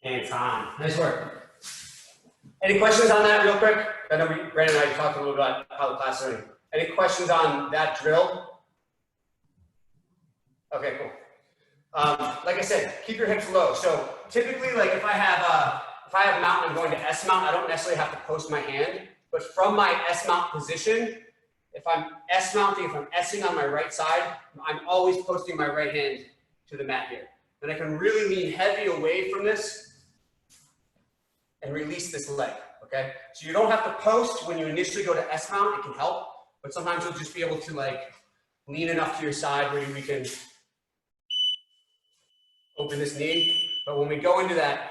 And time. Nice work. Any questions on that real quick? I know Brandon and I talked a little bit about how the class is running. Any questions on that drill? Okay, cool. Like I said, keep your hips low. So typically, like if I have a mount and I'm going to S mount, I don't necessarily have to post my hand, but from my S mount position, if I'm S mounting, if I'm S-ing on my right side, I'm always posting my right hand to the mat here. Then I can really lean heavy away from this and release this leg, okay? So you don't have to post when you initially go to S mount, it can help, but sometimes you'll just be able to like lean enough to your side where we can open this knee. But when we go into that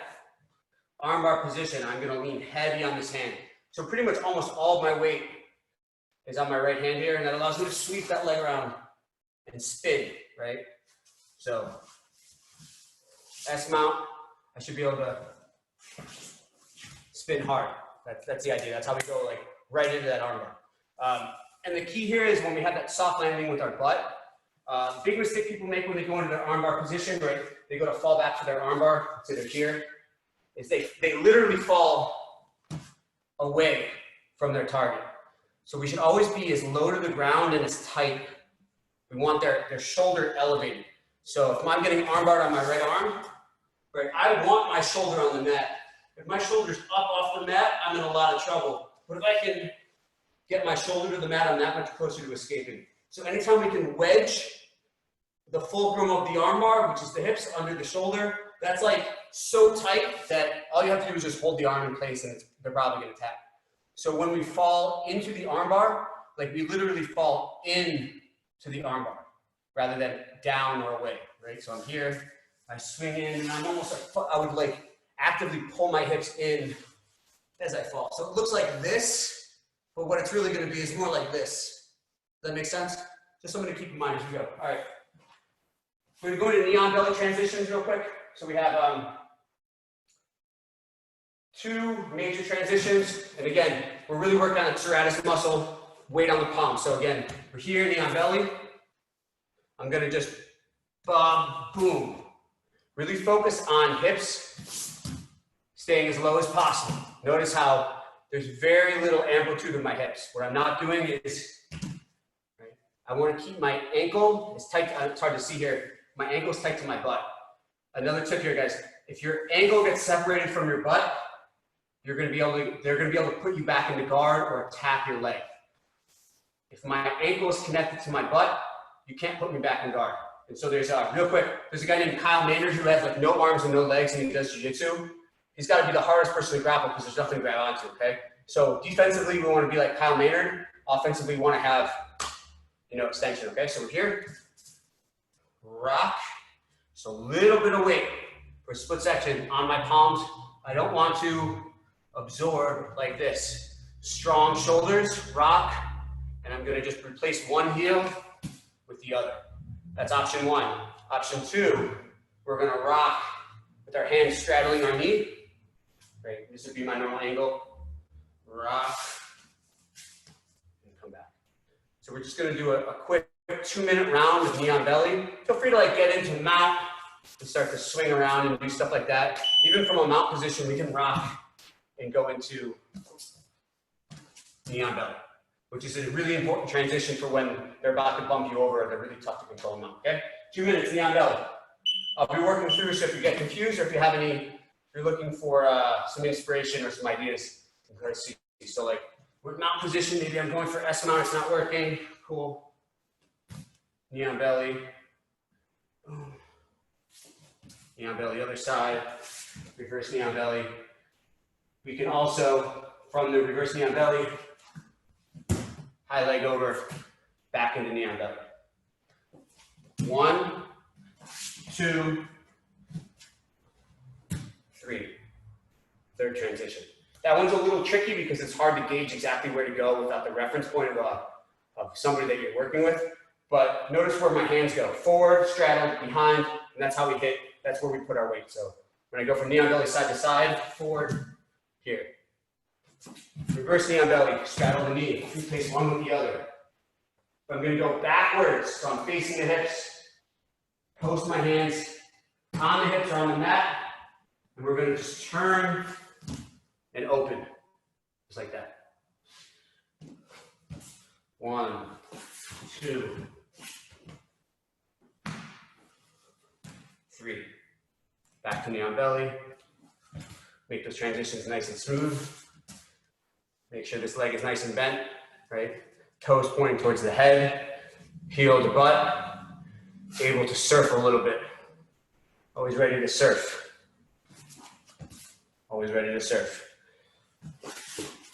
armbar position, I'm gonna lean heavy on this hand. So pretty much almost all of my weight is on my right hand here, and that allows me to sweep that leg around and spin, right? So S mount, I should be able to spin hard. That's the idea. That's how we go like right into that armbar. And the key here is when we have that soft landing with our butt, big mistake people make when they go into their armbar position, right? They go to fall back to their armbar, so they're here, is they literally fall away from their target. So we should always be as low to the ground and as tight. We want their shoulder elevated. So if I'm getting armbarred on my right arm, right, I want my shoulder on the mat. If my shoulder's up off the mat, I'm in a lot of trouble. But if I can get my shoulder to the mat, I'm that much closer to escaping. So anytime we can wedge the fulcrum of the armbar, which is the hips, under the shoulder, that's like so tight that all you have to do is just hold the arm in place and they're probably gonna tap. So when we fall into the armbar, like we literally fall in to the armbar rather than down or away, right? So I'm here, I swing in, and I'm almost like, I would like actively pull my hips in as I fall. So it looks like this, but what it's really gonna be is more like this. Does that make sense? Just something to keep in mind as we go. All right. We're gonna go into knee on belly transitions real quick. So we have two major transitions. And again, we're really working on the serratus muscle, weight on the palm. So again, we're here, knee on belly. I'm gonna just boom. Really focus on hips, staying as low as possible. Notice how there's very little amplitude in my hips. What I'm not doing is, right, I want to keep my ankle as tight, it's hard to see here, my ankle is tight to my butt. Another tip here, guys, if your ankle gets separated from your butt, they're going to be able to put you back into guard or tap your leg. If my ankle is connected to my butt, you can't put me back in guard. And so there's real quick, there's a guy named Kyle Maynard who has like no arms and no legs and he does jiu-jitsu. He's got to be the hardest person to grapple because there's nothing to grab onto, okay? So defensively, we want to be like Kyle Maynard. Offensively, we want to have, extension, okay? So we're here, rock. So a little bit of weight for split section on my palms. I don't want to absorb like this. Strong shoulders, rock, and I'm gonna just replace one heel with the other. That's option one. Option two, we're gonna rock with our hands straddling our knee. Great, this would be my normal angle. Rock, and come back. So we're just gonna do a quick 2-minute round with knee on belly. Feel free to like get into mount and start to swing around and do stuff like that. Even from a mount position, we can rock and go into knee on belly, which is a really important transition for when they're about to bump you over and they're really tough to control them, okay? 2 minutes, knee on belly. I'll be working through, so if you get confused or if you have any, if you're looking for some inspiration or some ideas, let's see. So like, with mount position, maybe I'm going for S mount, it's not working, cool. Knee on belly. Knee on belly, other side, reverse knee on belly. We can also, from the reverse knee on belly, high leg over, back into knee on belly. 1, 2, 3. Third transition. That one's a little tricky because it's hard to gauge exactly where to go without the reference point of somebody that you're working with. But notice where my hands go. Forward, straddled, behind, and that's how we hit, that's where we put our weight. So when I go from knee on belly side to side, forward, here. Reverse knee on belly, straddle the knee, replace one with the other. I'm gonna go backwards, so I'm facing the hips, post my hands on the hips or on the mat, and we're gonna just turn and open, just like that. 1, 2, 3. Back to knee on belly. Make those transitions nice and smooth. Make sure this leg is nice and bent, right? toes pointing towards the head, heel to butt, able to surf a little bit. Always ready to surf. Always ready to surf.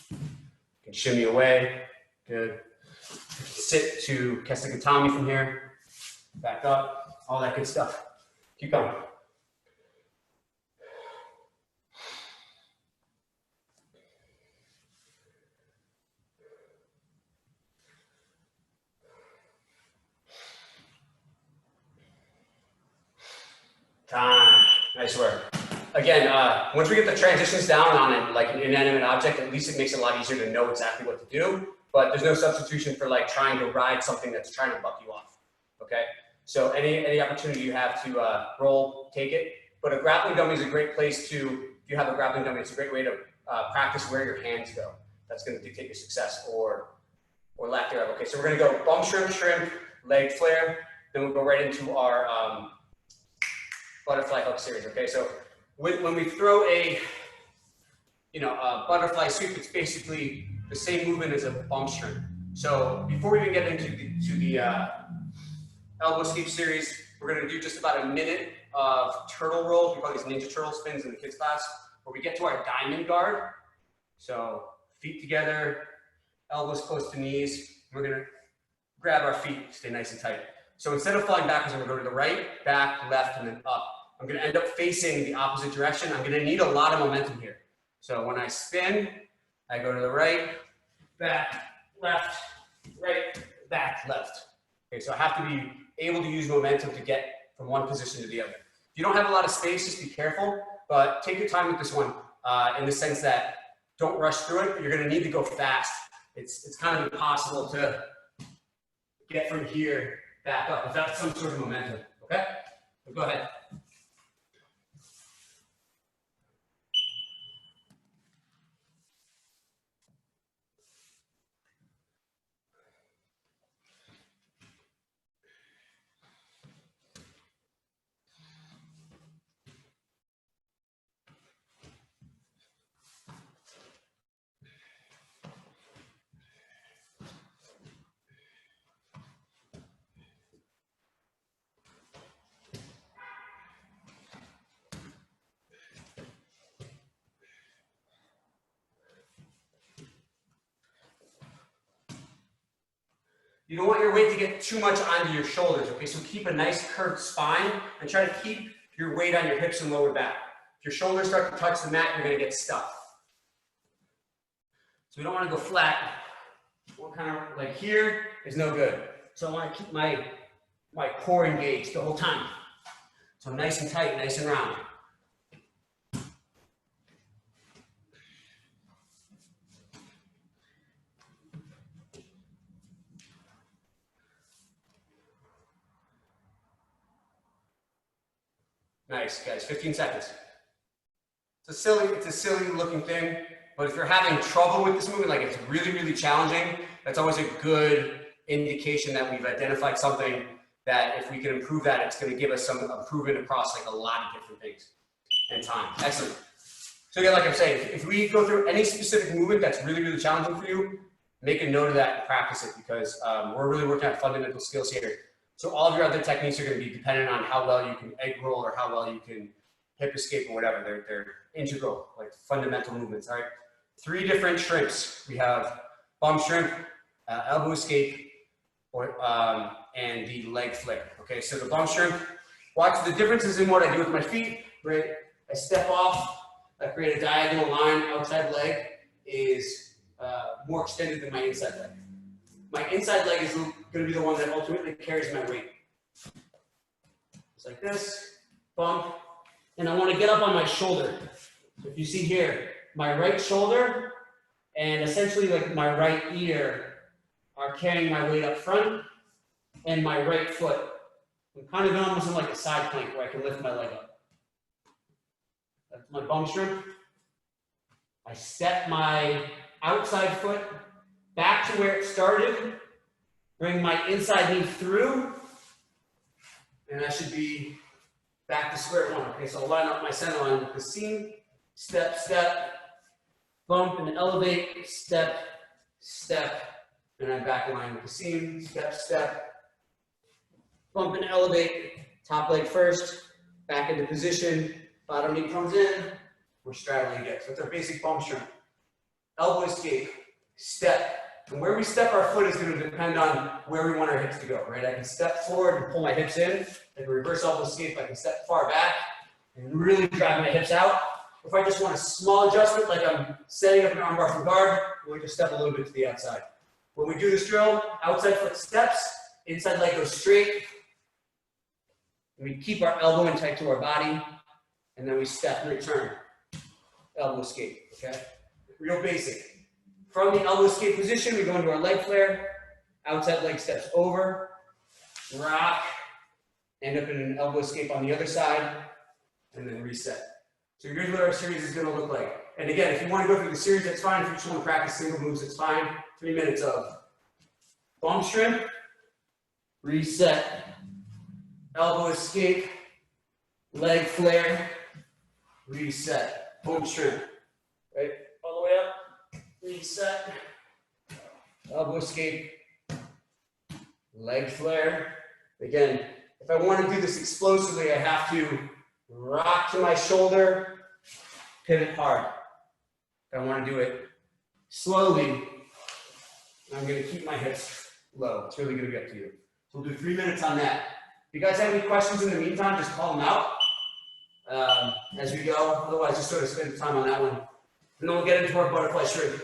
You can shimmy away, good. Sit to Kestikatami from here, back up, all that good stuff. Keep going. Time. Nice work. Again, once we get the transitions down on it, like an inanimate object, at least it makes it a lot easier to know exactly what to do. But there's no substitution for like trying to ride something that's trying to buck you off. Okay. So any opportunity you have to roll, take it. But a grappling dummy is a great place to, if you have a grappling dummy, it's a great way to practice where your hands go. That's going to dictate your success or lack thereof. Okay. So we're going to go bum shrimp, leg flare. Then we'll go right into our butterfly hook series. Okay, so when we throw a butterfly sweep, it's basically the same movement as a bum shrimp. So before we even get into the elbow sweep series, we're going to do just about a minute of turtle rolls. We call these ninja turtle spins in the kids class, where we get to our diamond guard. So feet together, elbows close to knees. We're going to grab our feet, stay nice and tight. So instead of flying backwards, I'm going to go to the right, back, left, and then up. I'm going to end up facing the opposite direction. I'm going to need a lot of momentum here. So when I spin, I go to the right, back, left, right, back, left. Okay, so I have to be able to use momentum to get from one position to the other. If you don't have a lot of space, just be careful, but take your time with this one in the sense that don't rush through it, but you're going to need to go fast. It's kind of impossible to get from here back up without some sort of momentum, okay? So go ahead. You don't want your weight to get too much onto your shoulders, okay? So keep a nice curved spine and try to keep your weight on your hips and lower back. If your shoulders start to touch the mat, you're gonna get stuck. So we don't wanna go flat. What kind of, like here is no good. So I wanna keep my core engaged the whole time. So nice and tight, nice and round. Nice, guys, 15 seconds. It's a silly looking thing, but if you're having trouble with this movement, like it's really, really challenging, that's always a good indication that we've identified something that if we can improve that, it's gonna give us some improvement across like a lot of different things and time. Excellent. So yeah, like I'm saying, if we go through any specific movement that's really, really challenging for you, make a note of that and practice it because we're really working on fundamental skills here. So all of your other techniques are going to be dependent on how well you can egg roll or how well you can hip escape or whatever. They're integral, like fundamental movements. All right. 3 different shrimps. We have bum shrimp, elbow escape, and the leg flare. Okay. So the bum shrimp. Watch the differences in what I do with my feet. Right. I step off. I create a diagonal line. Outside leg is more extended than my inside leg. My inside leg is going to be the one that ultimately carries my weight. Just like this, bump, and I want to get up on my shoulder. So if you see here, my right shoulder and essentially like my right ear are carrying my weight up front, and my right foot. I'm kind of almost in like a side plank where I can lift my leg up. That's my bum shrimp. I step my outside foot back to where it started, bring my inside knee through, and I should be back to square one. Okay, so I'll line up my center line with the seam, step, step, bump and elevate, step, step, and I'm back in line with the seam, step, step, bump and elevate, top leg first, back into position, bottom knee comes in, we're straddling again. So it's our basic bump shrimp. Elbow escape, step. And where we step our foot is going to depend on where we want our hips to go, right? I can step forward and pull my hips in, like a reverse elbow escape. I can step far back and really drive my hips out. If I just want a small adjustment, like I'm setting up an armbar from guard, we just step a little bit to the outside. When we do this drill, outside foot steps, inside leg goes straight. We keep our elbow in tight to our body, and then we step and return. Elbow escape, okay? Real basic. From the elbow escape position, we go into our leg flare, outside leg steps over, rock, end up in an elbow escape on the other side, and then reset. So here's what our series is going to look like. And again, if you want to go through the series, that's fine. If you just want to practice single moves, it's fine. 3 minutes of bump shrimp, reset, elbow escape, leg flare, reset, bump shrimp. Right? All the way up, reset, elbow escape, leg flare. Again, if I want to do this explosively, I have to rock to my shoulder, pivot hard. If I want to do it slowly, I'm going to keep my hips low. It's really going to be up to you. So we'll do 3 minutes on that. If you guys have any questions in the meantime, just call them out as we go. Otherwise, just sort of spend time on that one. And then we'll get into our butterfly shrimp.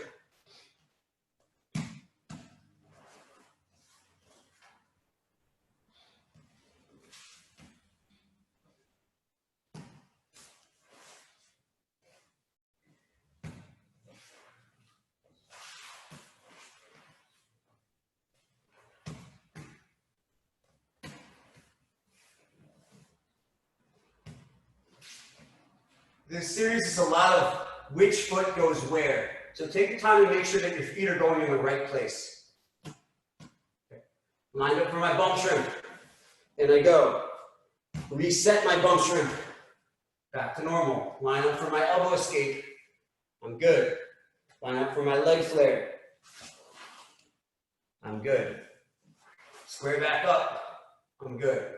This series is a lot of which foot goes where. So take the time to make sure that your feet are going in the right place. Okay. Lined up for my bump shrimp. And I go. Reset my bump shrimp. Back to normal. Line up for my elbow escape. I'm good. Line up for my leg flare. I'm good. Square back up. I'm good.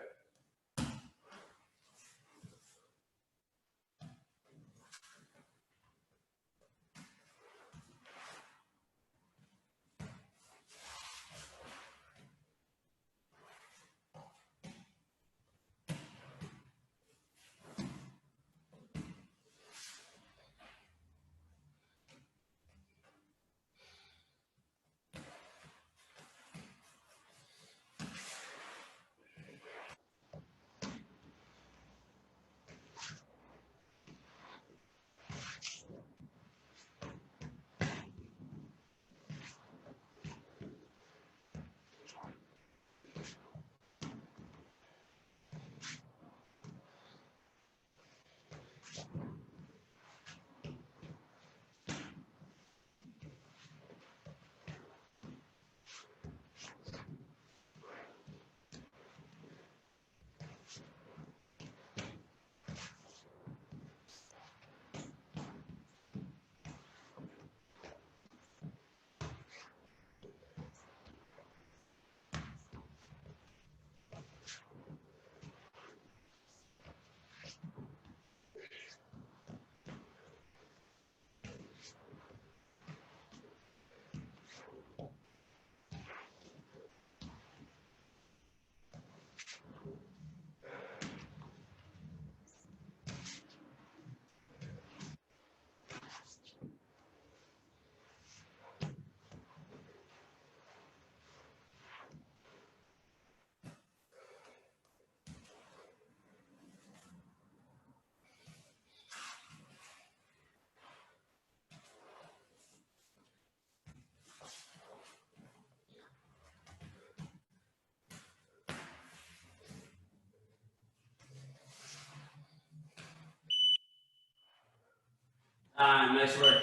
Nice work.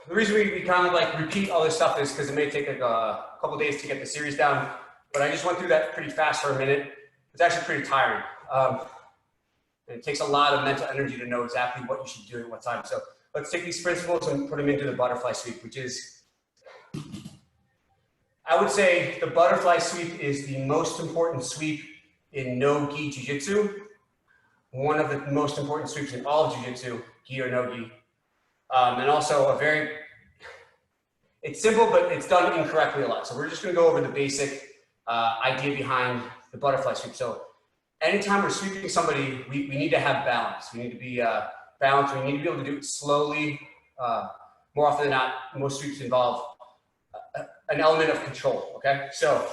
The reason we kind of like repeat all this stuff is because it may take like a couple days to get the series down, but I just went through that pretty fast for a minute. It's actually pretty tiring. And it takes a lot of mental energy to know exactly what you should do at what time. So let's take these principles and put them into the butterfly sweep, which is I would say the butterfly sweep is the most important sweep in no-gi jiu-jitsu. One of the most important sweeps in all of jiu-jitsu, gi or no-gi. And also it's simple, but it's done incorrectly a lot. So we're just gonna go over the basic idea behind the butterfly sweep. So anytime we're sweeping somebody, we need to have balance. We need to be balanced. We need to be able to do it slowly. More often than not, most sweeps involve an element of control, okay? So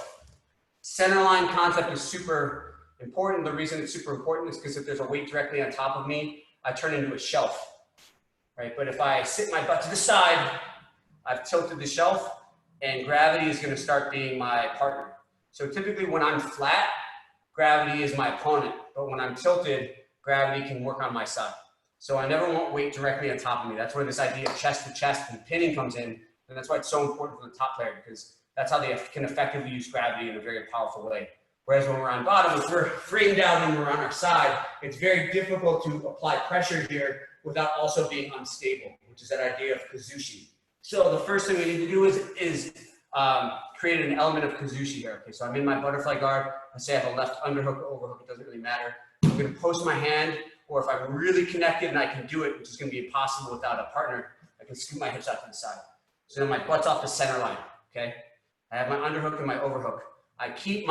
center line concept is super important. The reason it's super important is because if there's a weight directly on top of me, I turn into a shelf, right? But if I sit my butt to the side, I've tilted the shelf and gravity is gonna start being my partner. So typically when I'm flat, gravity is my opponent, but when I'm tilted, gravity can work on my side. So I never want weight directly on top of me. That's where this idea of chest to chest and pinning comes in. And that's why it's so important for the top player, because that's how they can effectively use gravity in a very powerful way. Whereas when we're on bottom, if we're framed down and we're on our side, it's very difficult to apply pressure here without also being unstable, which is that idea of kazushi. So the first thing we need to do is create an element of kazushi here. Okay, so I'm in my butterfly guard. I say I have a left underhook or overhook, it doesn't really matter. I'm gonna post my hand, or if I'm really connected and I can do it, which is gonna be impossible without a partner, I can scoop my hips out to the side. So then my butt's off the center line, okay? I have my underhook and my overhook. I keep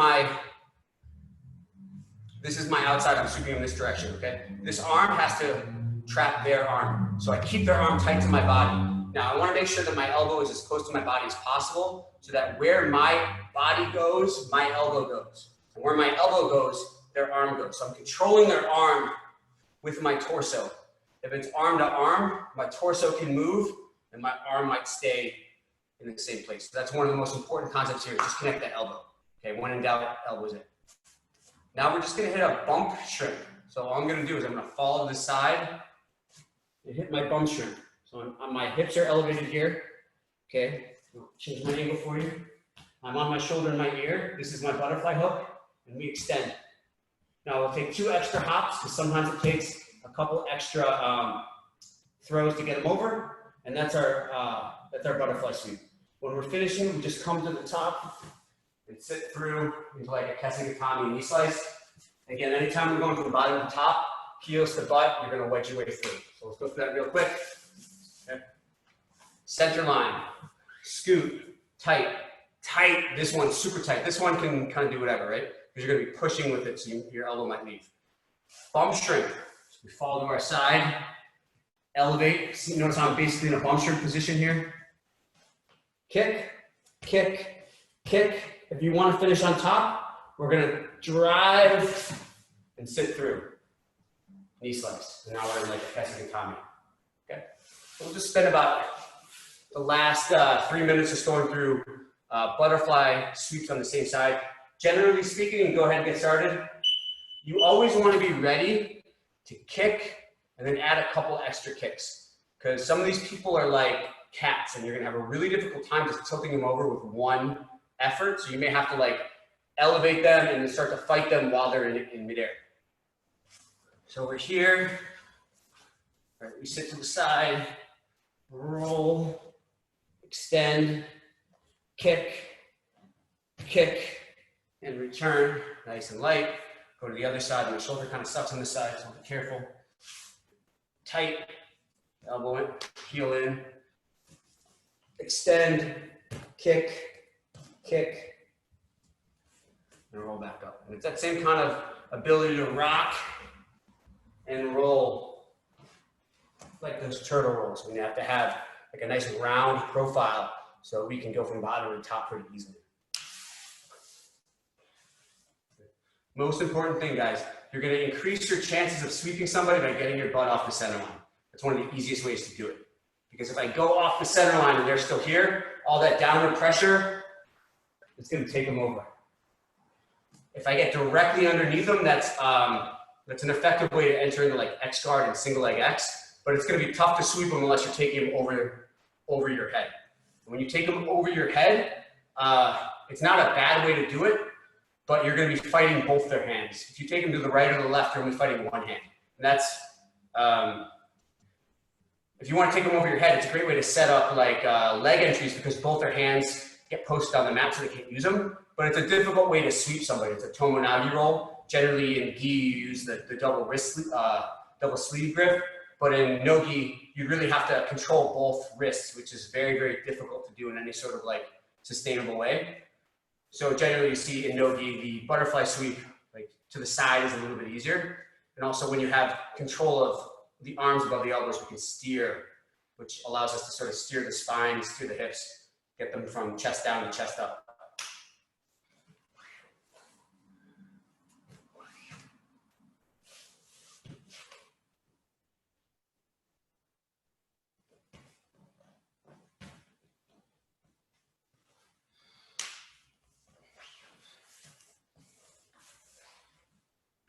this is my outside, I'm sweeping in this direction, okay? This arm has to trap their arm. So I keep their arm tight to my body. Now I wanna make sure that my elbow is as close to my body as possible so that where my body goes, my elbow goes. And where my elbow goes, their arm goes. So I'm controlling their arm with my torso. If it's arm to arm, my torso can move and my arm might stay in the same place. So that's one of the most important concepts here, just connect that elbow. Okay, when in doubt, elbows in. Now we're just gonna hit a bump shrimp. So all I'm gonna do is I'm gonna fall to the side and hit my bump shrimp. So my hips are elevated here. Okay, I'll change my angle for you. I'm on my shoulder and my ear. This is my butterfly hook, and we extend. Now we'll take 2 extra hops, because sometimes it takes a couple extra throws to get them over, and that's our butterfly sweep. When we're finishing, we just come to the top and sit through into like a Kesikatami knee slice. Again, anytime we're going from the bottom to the top, heels to butt, you're gonna wedge your way through. So let's go through that real quick. Okay. Center line, scoot, tight, tight. This one's super tight. This one can kind of do whatever, right? Because you're gonna be pushing with it, so your elbow might leave. Bump shrimp. So we fall to our side, elevate. See, notice I'm basically in a bump shrimp position here. Kick, kick, kick. If you want to finish on top, we're gonna drive and sit through. Knee slice. And now we're in like a Kesikatami. Okay. So we'll just spend about the last 3 minutes just going through butterfly sweeps on the same side. Generally speaking, and go ahead and get started. You always want to be ready to kick and then add a couple extra kicks, because some of these people are like cats and you're gonna have a really difficult time just tilting them over with one effort. So you may have to like elevate them and then start to fight them while they're in midair. So we're here, all right, we sit to the side, roll, extend, kick, kick, and return, nice and light. Go to the other side, my shoulder kind of sucks on this side, so be careful. Tight, elbow in, heel in, extend, kick, kick, and roll back up. And it's that same kind of ability to rock and roll like those turtle rolls. We have to have like a nice round profile so we can go from bottom to top pretty easily. Most important thing, guys, you're going to increase your chances of sweeping somebody by getting your butt off the center line. That's one of the easiest ways to do it. Because if I go off the center line and they're still here, all that downward pressure, it's going to take them over. If I get directly underneath them, that's an effective way to enter into like X guard and single leg X, but it's going to be tough to sweep them unless you're taking them over your head. When you take them over your head, it's not a bad way to do it, but you're going to be fighting both their hands. If you take them to the right or the left, you're only fighting one hand. And that's, if you want to take them over your head, it's a great way to set up like leg entries, because both their hands get posted on the mat so they can't use them. But it's a difficult way to sweep somebody. It's a tomoe-nage roll. Generally in gi, you use the double wrist, double sleeve grip. But in no-gi, you really have to control both wrists, which is very, very difficult to do in any sort of like sustainable way. So generally you see in no-gi, the butterfly sweep like to the side is a little bit easier. And also when you have control of the arms above the elbows, we can steer, which allows us to sort of steer the spine, steer the hips, get them from chest down to chest up.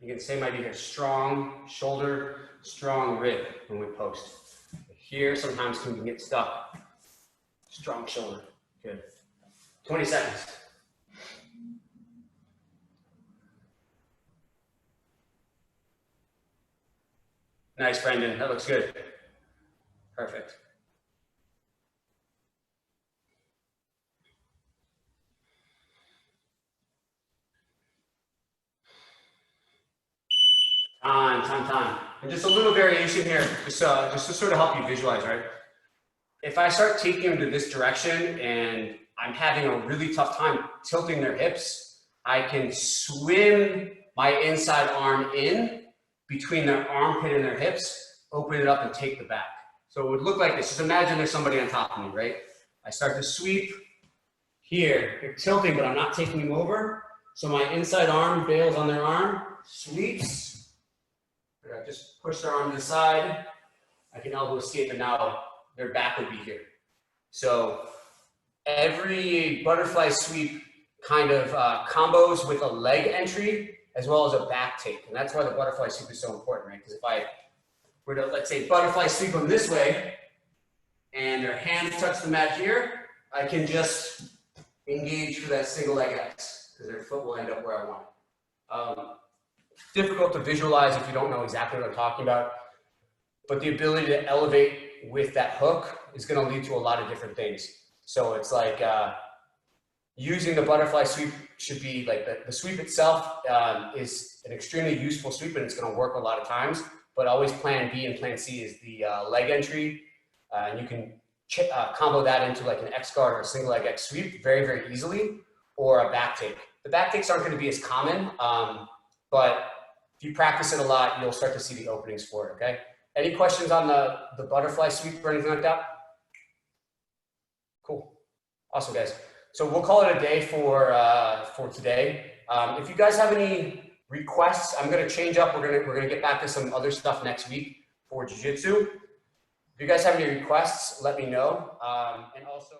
Again, same idea here, strong shoulder, strong rib when we post. Here, sometimes can get stuck. Strong shoulder, good. 20 seconds. Nice, Brendan, that looks good. Perfect. Time. And just a little variation here, just to sort of help you visualize, right? If I start taking them to this direction and I'm having a really tough time tilting their hips, I can swim my inside arm in between their armpit and their hips, open it up and take the back. So it would look like this. Just imagine there's somebody on top of me, right? I start to sweep here. They're tilting, but I'm not taking them over. So my inside arm bails on their arm, sweeps. I just push their arm to the side. I can elbow escape, and now their back would be here. So every butterfly sweep kind of combos with a leg entry as well as a back take. And that's why the butterfly sweep is so important, right? Because if I were to, let's say, butterfly sweep them this way, and their hands touch the mat here, I can just engage for that single leg X, because their foot will end up where I want it. Difficult to visualize if you don't know exactly what I'm talking about, but the ability to elevate with that hook is going to lead to a lot of different things. So it's like using the butterfly sweep should be like the sweep itself is an extremely useful sweep, and it's going to work a lot of times, but always plan B and plan C is the leg entry, and you can combo that into like an X guard or a single leg X sweep very, very easily, or a back take. The back takes aren't going to be as common, but if you practice it a lot, you'll start to see the openings for it, okay? Any questions on the butterfly sweep or anything like that? Cool. Awesome, guys. So we'll call it a day for today. If you guys have any requests, I'm going to change up. We're going to get back to some other stuff next week for jiu-jitsu. If you guys have any requests, let me know. And also